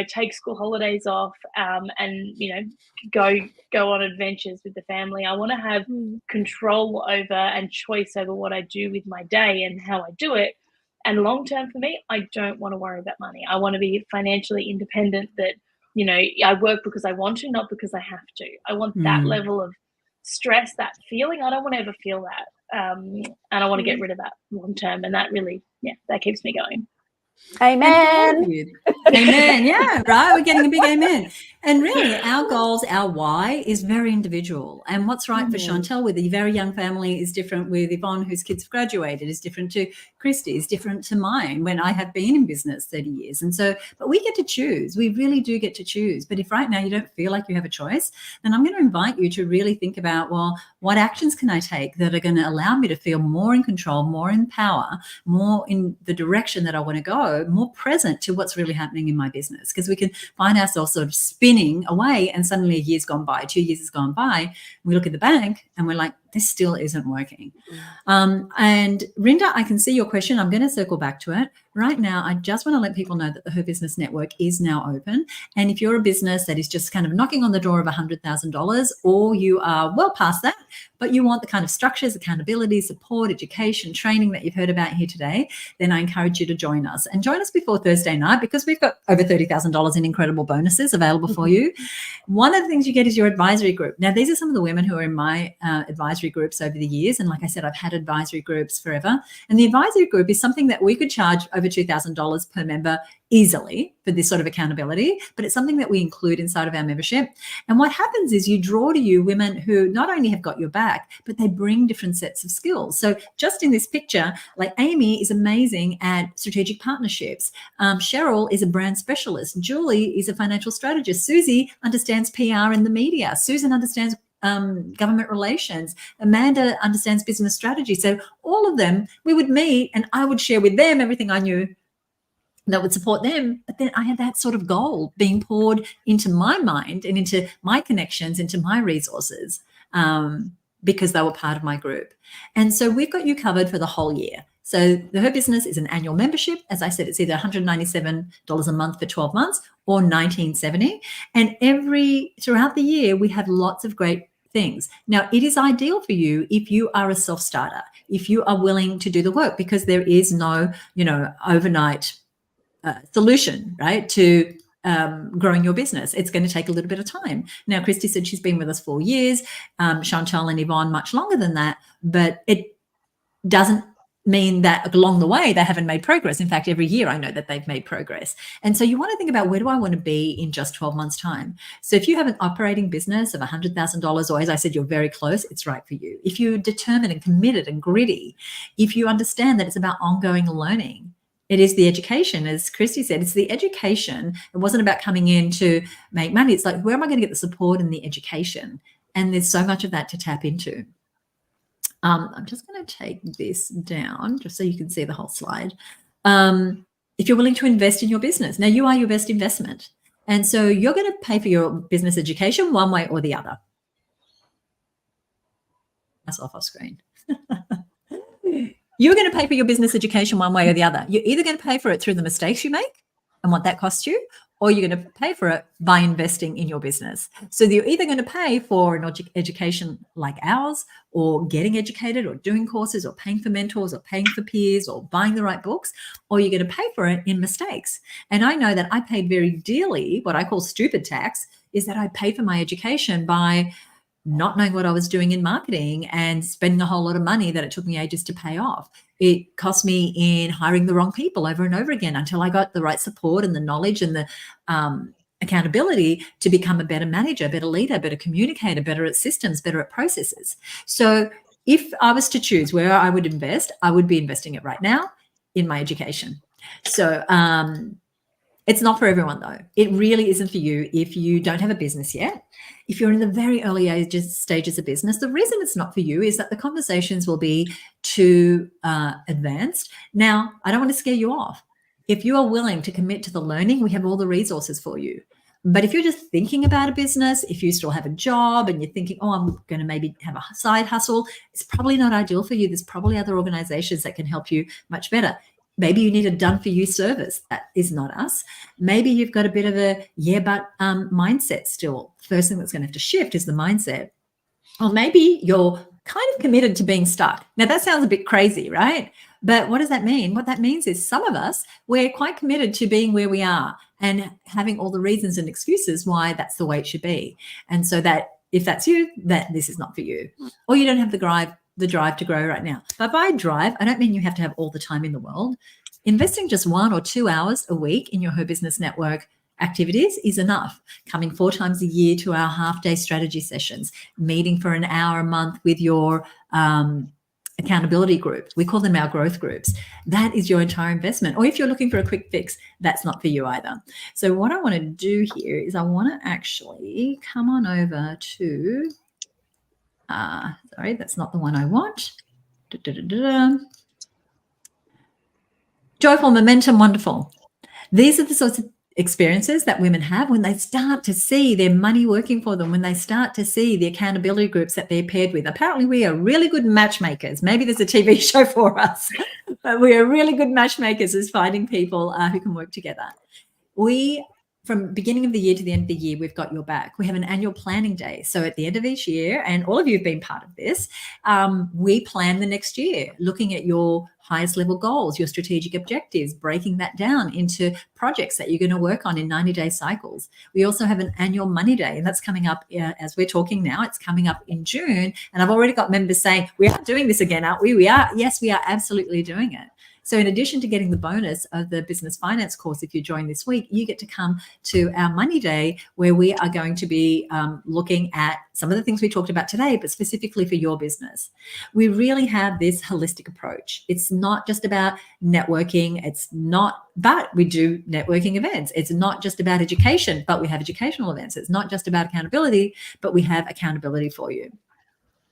take school holidays off and, go on adventures with the family. I want to have control over and choice over what I do with my day and how I do it. And long term for me, I don't want to worry about money. I want to be financially independent, that I work because I want to, not because I have to. I want that level of stress, that feeling. I don't want to ever feel that. And I want to get rid of that long term. And that really, that keeps me going. Amen. Amen. Yeah, right. We're getting a big amen. And really, our goals, our why is very individual. And what's right for Chantel with a very young family is different with Yvonne, whose kids have graduated, is different to Christy, is different to mine when I have been in business 30 years. And so, but we get to choose. We really do get to choose. But if right now you don't feel like you have a choice, then I'm going to invite you to really think about, well, what actions can I take that are going to allow me to feel more in control, more in power, more in the direction that I want to go, more present to what's really happening in my business? Because we can find ourselves sort of spinning away, and suddenly a year's gone by, 2 years has gone by. We look at the bank and we're like, this still isn't working. And Rinda, I can see your question. I'm going to circle back to it. Right now, I just want to let people know that the Her Business Network is now open. And if you're a business that is just kind of knocking on the door of $100,000, or you are well past that, but you want the kind of structures, accountability, support, education, training that you've heard about here today, then I encourage you to join us. And join us before Thursday night, because we've got over $30,000 in incredible bonuses available for you. One of the things you get is your advisory group. Now, these are some of the women who are in my advisory groups over the years. And like I said, I've had advisory groups forever. And the advisory group is something that we could charge over $2,000 per member easily for this sort of accountability, but it's something that we include inside of our membership. And what happens is you draw to you women who not only have got your back, but they bring different sets of skills. So just in this picture, like Amy is amazing at strategic partnerships. Cheryl is a brand specialist. Julie is a financial strategist. Susie understands PR and the media. Susan understands government relations. Amanda understands business strategy. So all of them, we would meet and I would share with them everything I knew that would support them. But then I had that sort of gold being poured into my mind and into my connections, into my resources, because they were part of my group. And so we've got you covered for the whole year. So the Her Business is an annual membership. As I said, it's either $197 a month for 12 months or $19.70. And throughout the year, we have lots of great things. Now, it is ideal for you if you are a self-starter, if you are willing to do the work, because there is no, overnight solution, right, to growing your business. It's going to take a little bit of time. Now, Christy said she's been with us 4 years, Chantal and Yvonne much longer than that, but it doesn't mean that along the way they haven't made progress. In fact, every year I know that they've made progress. And so you want to think about, where do I want to be in just 12 months' time? So if you have an operating business of $100,000, or as I said, you're very close, it's right for you. If you're determined and committed and gritty, if you understand that it's about ongoing learning, it is the education, as Christy said, it's the education. It wasn't about coming in to make money. It's like, where am I going to get the support and the education? And there's so much of that to tap into. I'm just going to take this down just so you can see the whole slide. If you're willing to invest in your business, now you are your best investment. And so you're going to pay for your business education one way or the other. That's off screen. You're going to pay for your business education one way or the other. You're either going to pay for it through the mistakes you make and what that costs you, or you're going to pay for it by investing in your business. So you're either going to pay for an education like ours, or getting educated, or doing courses, or paying for mentors, or paying for peers, or buying the right books, or you're going to pay for it in mistakes. And I know that I paid very dearly, what I call stupid tax, is that I paid for my education by not knowing what I was doing in marketing and spending a whole lot of money that it took me ages to pay off. It cost me in hiring the wrong people over and over again until I got the right support and the knowledge and the accountability to become a better manager, better leader, better communicator, better at systems, better at processes. So if I was to choose where I would invest, I would be investing it right now in my education. So it's not for everyone, though. It really isn't for you if you don't have a business yet. If you're in the very early stages of business, the reason it's not for you is that the conversations will be too advanced. Now, I don't want to scare you off. If you are willing to commit to the learning, we have all the resources for you. But if you're just thinking about a business, if you still have a job and you're thinking, oh, I'm going to maybe have a side hustle, it's probably not ideal for you. There's probably other organizations that can help you much better. Maybe you need a done-for-you service. That is not us. Maybe you've got a bit of a mindset still. First thing that's going to have to shift is the mindset. Or maybe you're kind of committed to being stuck. Now, that sounds a bit crazy, right? But what does that mean? What that means is some of us, we're quite committed to being where we are and having all the reasons and excuses why that's the way it should be. And so that if that's you, that this is not for you. Or you don't have the drive to grow right now. But by drive, I don't mean you have to have all the time in the world. Investing just 1 or 2 hours a week in your Her Business Network activities is enough. Coming 4 times a year to our half-day strategy sessions, meeting for an hour a month with your accountability group. We call them our growth groups. That is your entire investment. Or if you're looking for a quick fix, that's not for you either. So what I want to do here is I want to actually come on over to sorry, that's not the one I want. Joyful, momentum, wonderful. These are the sorts of experiences that women have when they start to see their money working for them, when they start to see the accountability groups that they're paired with. Apparently, we are really good matchmakers. Maybe there's a TV show for us, but we are really good matchmakers as finding people who can work together. From beginning of the year to the end of the year, we've got your back. We have an annual planning day. So at the end of each year, and all of you have been part of this, we plan the next year, looking at your highest level goals, your strategic objectives, breaking that down into projects that you're going to work on in 90-day cycles. We also have an annual money day, and that's coming up as we're talking now. It's coming up in June. And I've already got members saying, we are doing this again, aren't we? We are. Yes, we are absolutely doing it. So in addition to getting the bonus of the business finance course, if you join this week, you get to come to our money day where we are going to be looking at some of the things we talked about today, but specifically for your business. We really have this holistic approach. It's not just about networking. But we do networking events. It's not just about education, but we have educational events. It's not just about accountability, but we have accountability for you.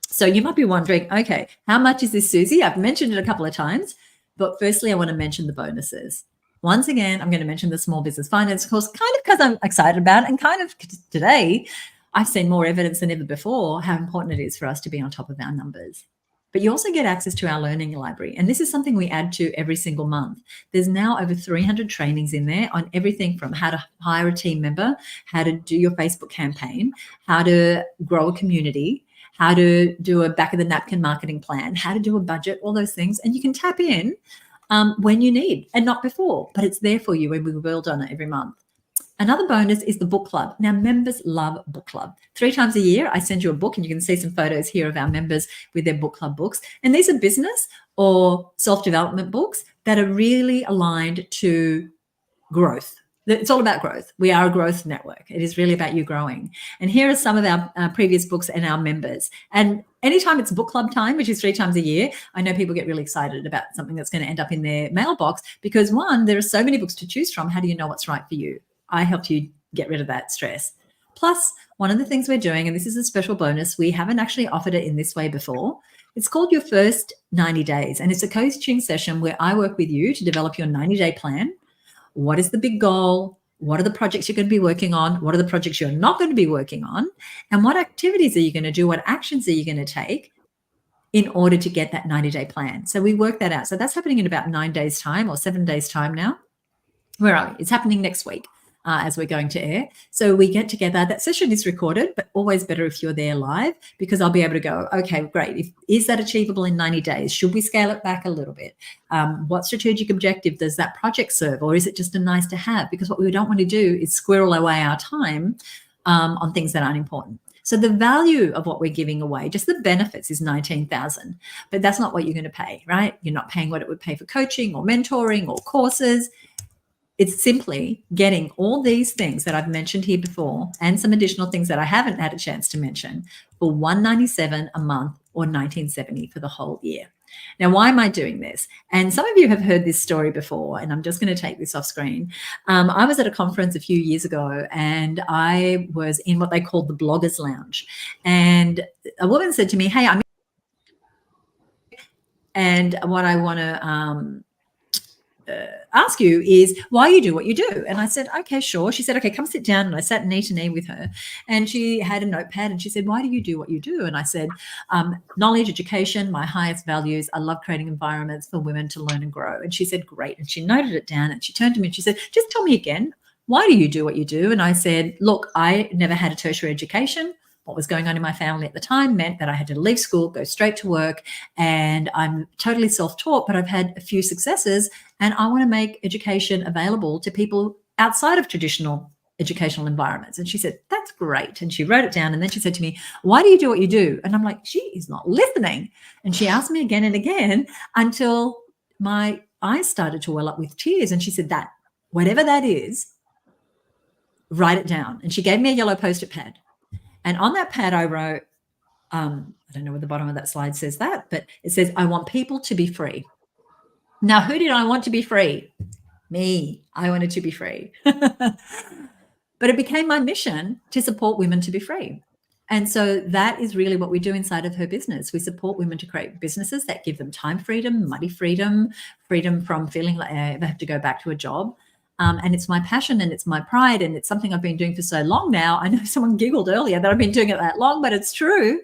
So you might be wondering, okay, how much is this, Susie? I've mentioned it a couple of times. But firstly, I want to mention the bonuses. Once again, I'm going to mention the small business finance course, kind of because I'm excited about it, and kind of today, I've seen more evidence than ever before how important it is for us to be on top of our numbers. But you also get access to our learning library. And this is something we add to every single month. There's now over 300 trainings in there on everything from how to hire a team member, how to do your Facebook campaign, how to grow a community, how to do a back of the napkin marketing plan, how to do a budget, all those things. And you can tap in when you need and not before, but it's there for you when we build on it every month. Another bonus is the book club. Now, members love book club. 3 times a year, I send you a book, and you can see some photos here of our members with their book club books. And these are business or self-development books that are really aligned to growth. It's all about growth. We are a growth network. It is really about you growing. And here are some of our previous books and our members. And anytime it's book club time, which is 3 times a year, I know people get really excited about something that's going to end up in their mailbox because, one, there are so many books to choose from. How do you know what's right for you? I helped you get rid of that stress. Plus, one of the things we're doing, and this is a special bonus, we haven't actually offered it in this way before. It's called Your First 90 Days. And it's a coaching session where I work with you to develop your 90-day plan. What is the big goal? What are the projects you're going to be working on? What are the projects you're not going to be working on? And what activities are you going to do? What actions are you going to take in order to get that 90-day plan? So we work that out. So that's happening in about 9 days' time or 7 days' time now. Where are we? It's happening next week as we're going to air. So we get together. That session is recorded, but always better if you're there live because I'll be able to go, okay, great. Is that achievable in 90 days? Should we scale it back a little bit? What strategic objective does that project serve? Or is it just a nice to have? Because what we don't want to do is squirrel away our time on things that aren't important. So the value of what we're giving away, just the benefits, is $19,000, but that's not what you're going to pay, right? You're not paying what it would pay for coaching or mentoring or courses. It's simply getting all these things that I've mentioned here before and some additional things that I haven't had a chance to mention for $197 a month or $1970 for the whole year. Now, why am I doing this? And some of you have heard this story before, and I'm just going to take this off screen. I was at a conference a few years ago, and I was in what they called the Bloggers Lounge. And a woman said to me, hey, and what I want to ask you is why you do what you do. And I said, okay, sure. She said, okay, come sit down. And I sat knee to knee with her, and she had a notepad, and she said, why do you do what you do? And I said, knowledge, education, my highest values. I love creating environments for women to learn and grow. And she said, great. And she noted it down, and she turned to me and she said, just tell me again, why do you do what you do? And I said, look, I never had a tertiary education. What was going on in my family at the time meant that I had to leave school, go straight to work, and I'm totally self-taught, but I've had a few successes, and I want to make education available to people outside of traditional educational environments. And she said, that's great. And she wrote it down, and then she said to me, why do you do what you do? And I'm like, she is not listening. And she asked me again and again until my eyes started to well up with tears. And she said, that whatever that is, write it down. And she gave me a yellow Post-it pad. And on that pad, I wrote, I don't know where the bottom of that slide says that, but it says, I want people to be free. Now, who did I want to be free? Me. I wanted to be free. But it became my mission to support women to be free. And so that is really what we do inside of her business. We support women to create businesses that give them time freedom, money freedom, freedom from feeling like they ever have to go back to a job. And it's my passion and it's my pride, and it's something I've been doing for so long now. I know someone giggled earlier that I've been doing it that long, but it's true.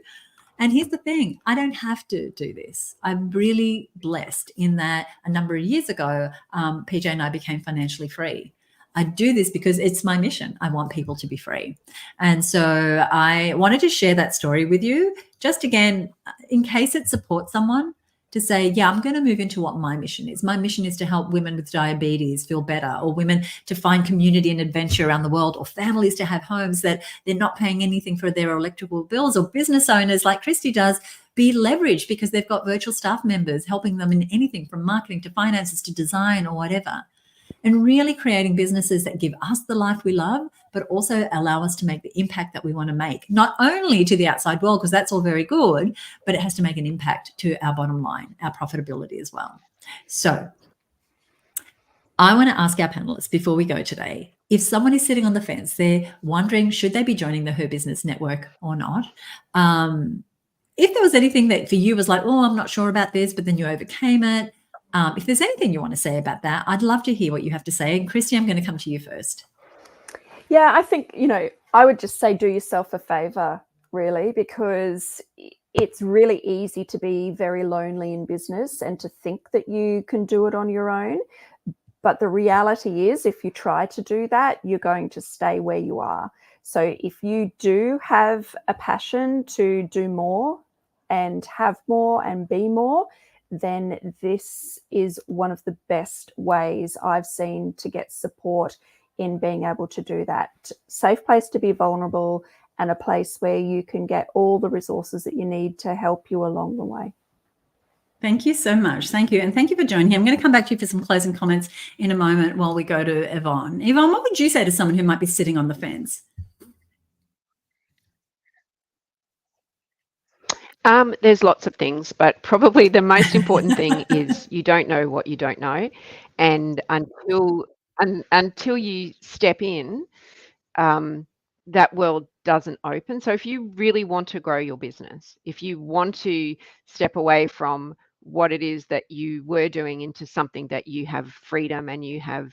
And here's the thing, I don't have to do this. I'm really blessed in that a number of years ago, PJ and I became financially free. I do this because it's my mission. I want people to be free. And so I wanted to share that story with you, just again, in case it supports someone, to say, yeah, I'm going to move into what my mission is. My mission is to help women with diabetes feel better, or women to find community and adventure around the world, or families to have homes that they're not paying anything for their electrical bills, or business owners like Christy does be leveraged because they've got virtual staff members helping them in anything from marketing to finances to design or whatever. And really creating businesses that give us the life we love, but also allow us to make the impact that we want to make, not only to the outside world, because that's all very good, but it has to make an impact to our bottom line, our profitability as well. So I want to ask our panelists before we go today, if someone is sitting on the fence, they're wondering, should they be joining the Her Business Network or not? If there was anything that for you was like, oh, I'm not sure about this, but then you overcame it. If there's anything you want to say about that, I'd love to hear what you have to say. And Christy, I'm going to come to you first. Yeah, I think, I would just say do yourself a favor, really, because it's really easy to be very lonely in business and to think that you can do it on your own. But the reality is, if you try to do that, you're going to stay where you are. So if you do have a passion to do more and have more and be more, then this is one of the best ways I've seen to get support in being able to do that. Safe place to be vulnerable and a place where you can get all the resources that you need to help you along the way. Thank you so much. Thank you. And thank you for joining me. I'm going to come back to you for some closing comments in a moment while we go to Yvonne. Yvonne, what would you say to someone who might be sitting on the fence? There's lots of things, but probably the most important thing is you don't know what you don't know. And until you step in, that world doesn't open. So if you really want to grow your business, if you want to step away from what it is that you were doing into something that you have freedom and you have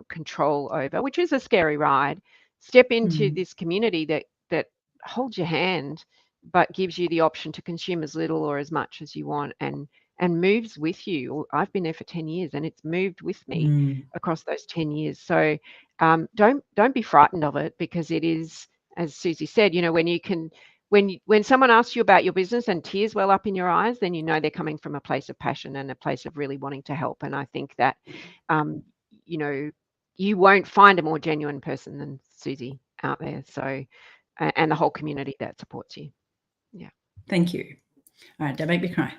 control over, which is a scary ride, step into this community that holds your hand, but gives you the option to consume as little or as much as you want, and moves with you. I've been there for 10 years and it's moved with me across those 10 years. So don't be frightened of it, because it is, as Susie said, you know, when someone asks you about your business and tears well up in your eyes, then you know they're coming from a place of passion and a place of really wanting to help. And I think that, you know, you won't find a more genuine person than Susie out there. So, and the whole community that supports you. Yeah. Thank you. All right, don't make me cry.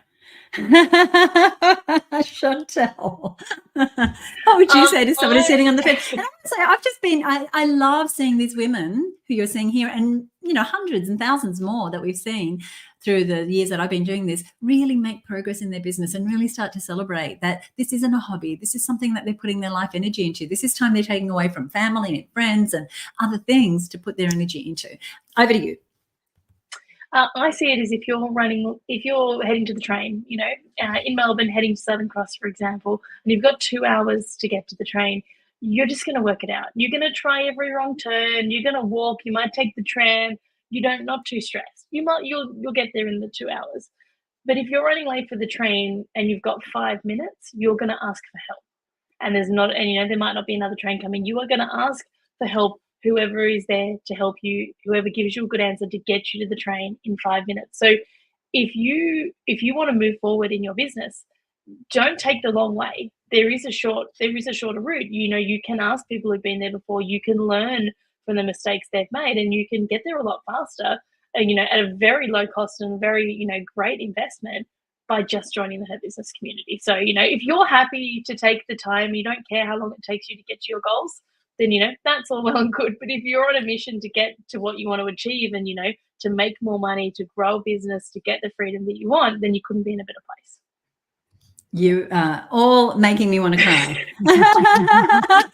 Chantel, what would you say to somebody sitting on the fence? And I would say, I've just been, I love seeing these women who you're seeing here, and, you know, hundreds and thousands more that we've seen through the years that I've been doing this, really make progress in their business and really start to celebrate that this isn't a hobby. This is something that they're putting their life energy into. This is time they're taking away from family and friends and other things to put their energy into. Over to you. I see it as if you're heading to the train, you know, in Melbourne, heading to Southern Cross, for example, and you've got 2 hours to get to the train, you're just going to work it out. You're going to try every wrong turn. You're going to walk. You might take the tram. Not too stressed. You'll get there in the 2 hours. But if you're running late for the train and you've got 5 minutes, you're going to ask for help. And there might not be another train coming. You are going to ask for help. Whoever is there to help you, whoever gives you a good answer to get you to the train in 5 minutes. So if you want to move forward in your business, don't take the long way. There is a shorter route. You know, you can ask people who've been there before. You can learn from the mistakes they've made, and you can get there a lot faster, you know, at a very low cost and very, you know, great investment by just joining the Her Business community. So, you know, if you're happy to take the time, you don't care how long it takes you to get to your goals, then, you know, that's all well and good. But if you're on a mission to get to what you want to achieve and, you know, to make more money, to grow a business, to get the freedom that you want, then you couldn't be in a better place. You are all making me want to cry. I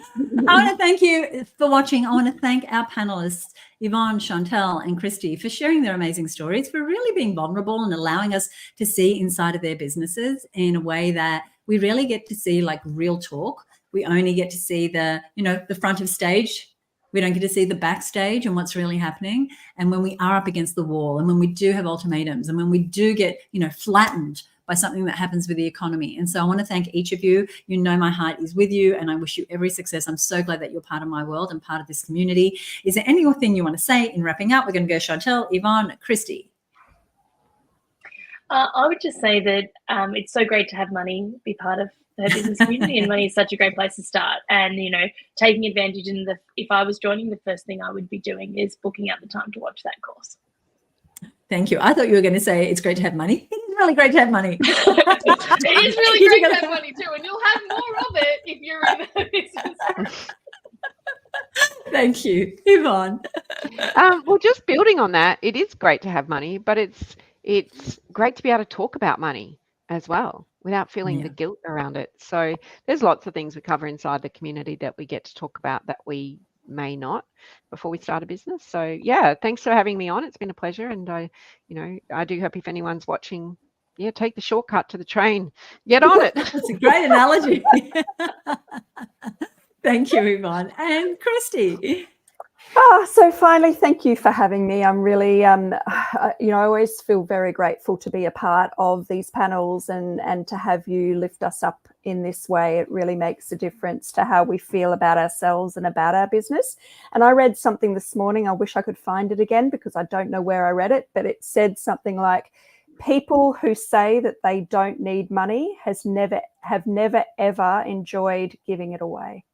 want to thank you for watching. I want to thank our panelists, Yvonne, Chantel, and Christy, for sharing their amazing stories, for really being vulnerable and allowing us to see inside of their businesses in a way that we really get to see, like real talk. We only get to see the front of stage. We don't get to see the backstage and what's really happening. And when we are up against the wall, and when we do have ultimatums, and when we do get, you know, flattened by something that happens with the economy. And so I want to thank each of you. You know, my heart is with you, and I wish you every success. I'm so glad that you're part of my world and part of this community. Is there anything you want to say in wrapping up? We're going to go Chantel, Yvonne, Christy. I would just say that it's so great to have money be part of the Her Business community, and money is such a great place to start. And, you know, taking advantage if I was joining, the first thing I would be doing is booking out the time to watch that course. Thank you. I thought you were going to say it's great to have money. It's really great to have money. It is really great to have money too, and you'll have more of it if you're in the business. Thank you, Yvonne. Well, just building on that, it is great to have money, but it's great to be able to talk about money as well without feeling the guilt around it. So there's lots of things we cover inside the community that we get to talk about that we may not before we start a business. So yeah, thanks for having me on. It's been a pleasure. And I do hope if anyone's watching, take the shortcut to the train, get on it. That's a great analogy. Thank you, Yvonne. And Christy. So finally, thank you for having me. I'm really, I always feel very grateful to be a part of these panels and to have you lift us up in this way. It really makes a difference to how we feel about ourselves and about our business. And I read something this morning. I wish I could find it again because I don't know where I read it, but it said something like, people who say that they don't need money have never, ever enjoyed giving it away.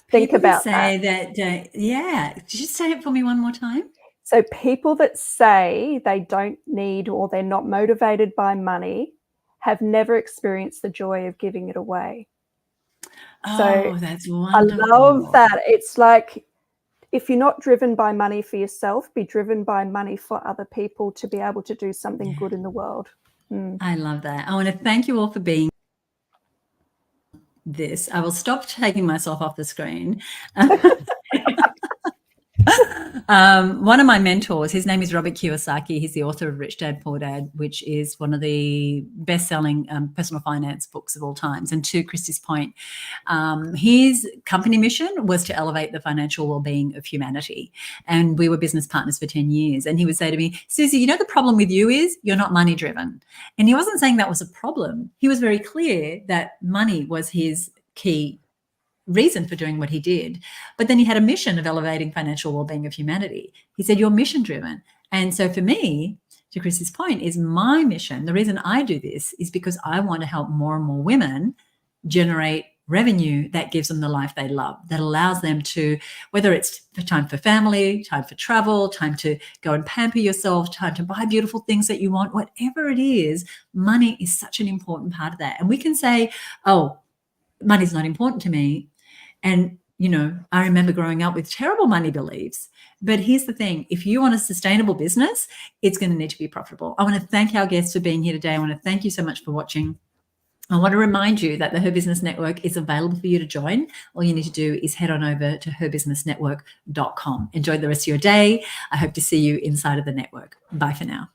Think People about say that. Yeah. Did you say it for me one more time? So people that say they don't need or they're not motivated by money have never experienced the joy of giving it away. So Oh, that's I love wonderful. that. It's like, if you're not driven by money for yourself, be driven by money for other people to be able to do something good in the world. I love that. I want to thank you all for being this. I will stop taking myself off the screen. One of my mentors, his name is Robert Kiyosaki. He's the author of Rich Dad, Poor Dad, which is one of the best-selling personal finance books of all times. And to Christy's point, his company mission was to elevate the financial well-being of humanity. And we were business partners for 10 years. And he would say to me, Susie, you know, the problem with you is you're not money-driven. And he wasn't saying that was a problem. He was very clear that money was his key reason for doing what he did. But then he had a mission of elevating financial well-being of humanity. He said, you're mission driven. And so for me, to Chris's point, is my mission. The reason I do this is because I want to help more and more women generate revenue that gives them the life they love, that allows them to, whether it's time for family, time for travel, time to go and pamper yourself, time to buy beautiful things that you want, whatever it is, money is such an important part of that. And we can say, oh, money's not important to me. And, you know, I remember growing up with terrible money beliefs. But here's the thing. If you want a sustainable business, it's going to need to be profitable. I want to thank our guests for being here today. I want to thank you so much for watching. I want to remind you that the Her Business Network is available for you to join. All you need to do is head on over to herbusinessnetwork.com. Enjoy the rest of your day. I hope to see you inside of the network. Bye for now.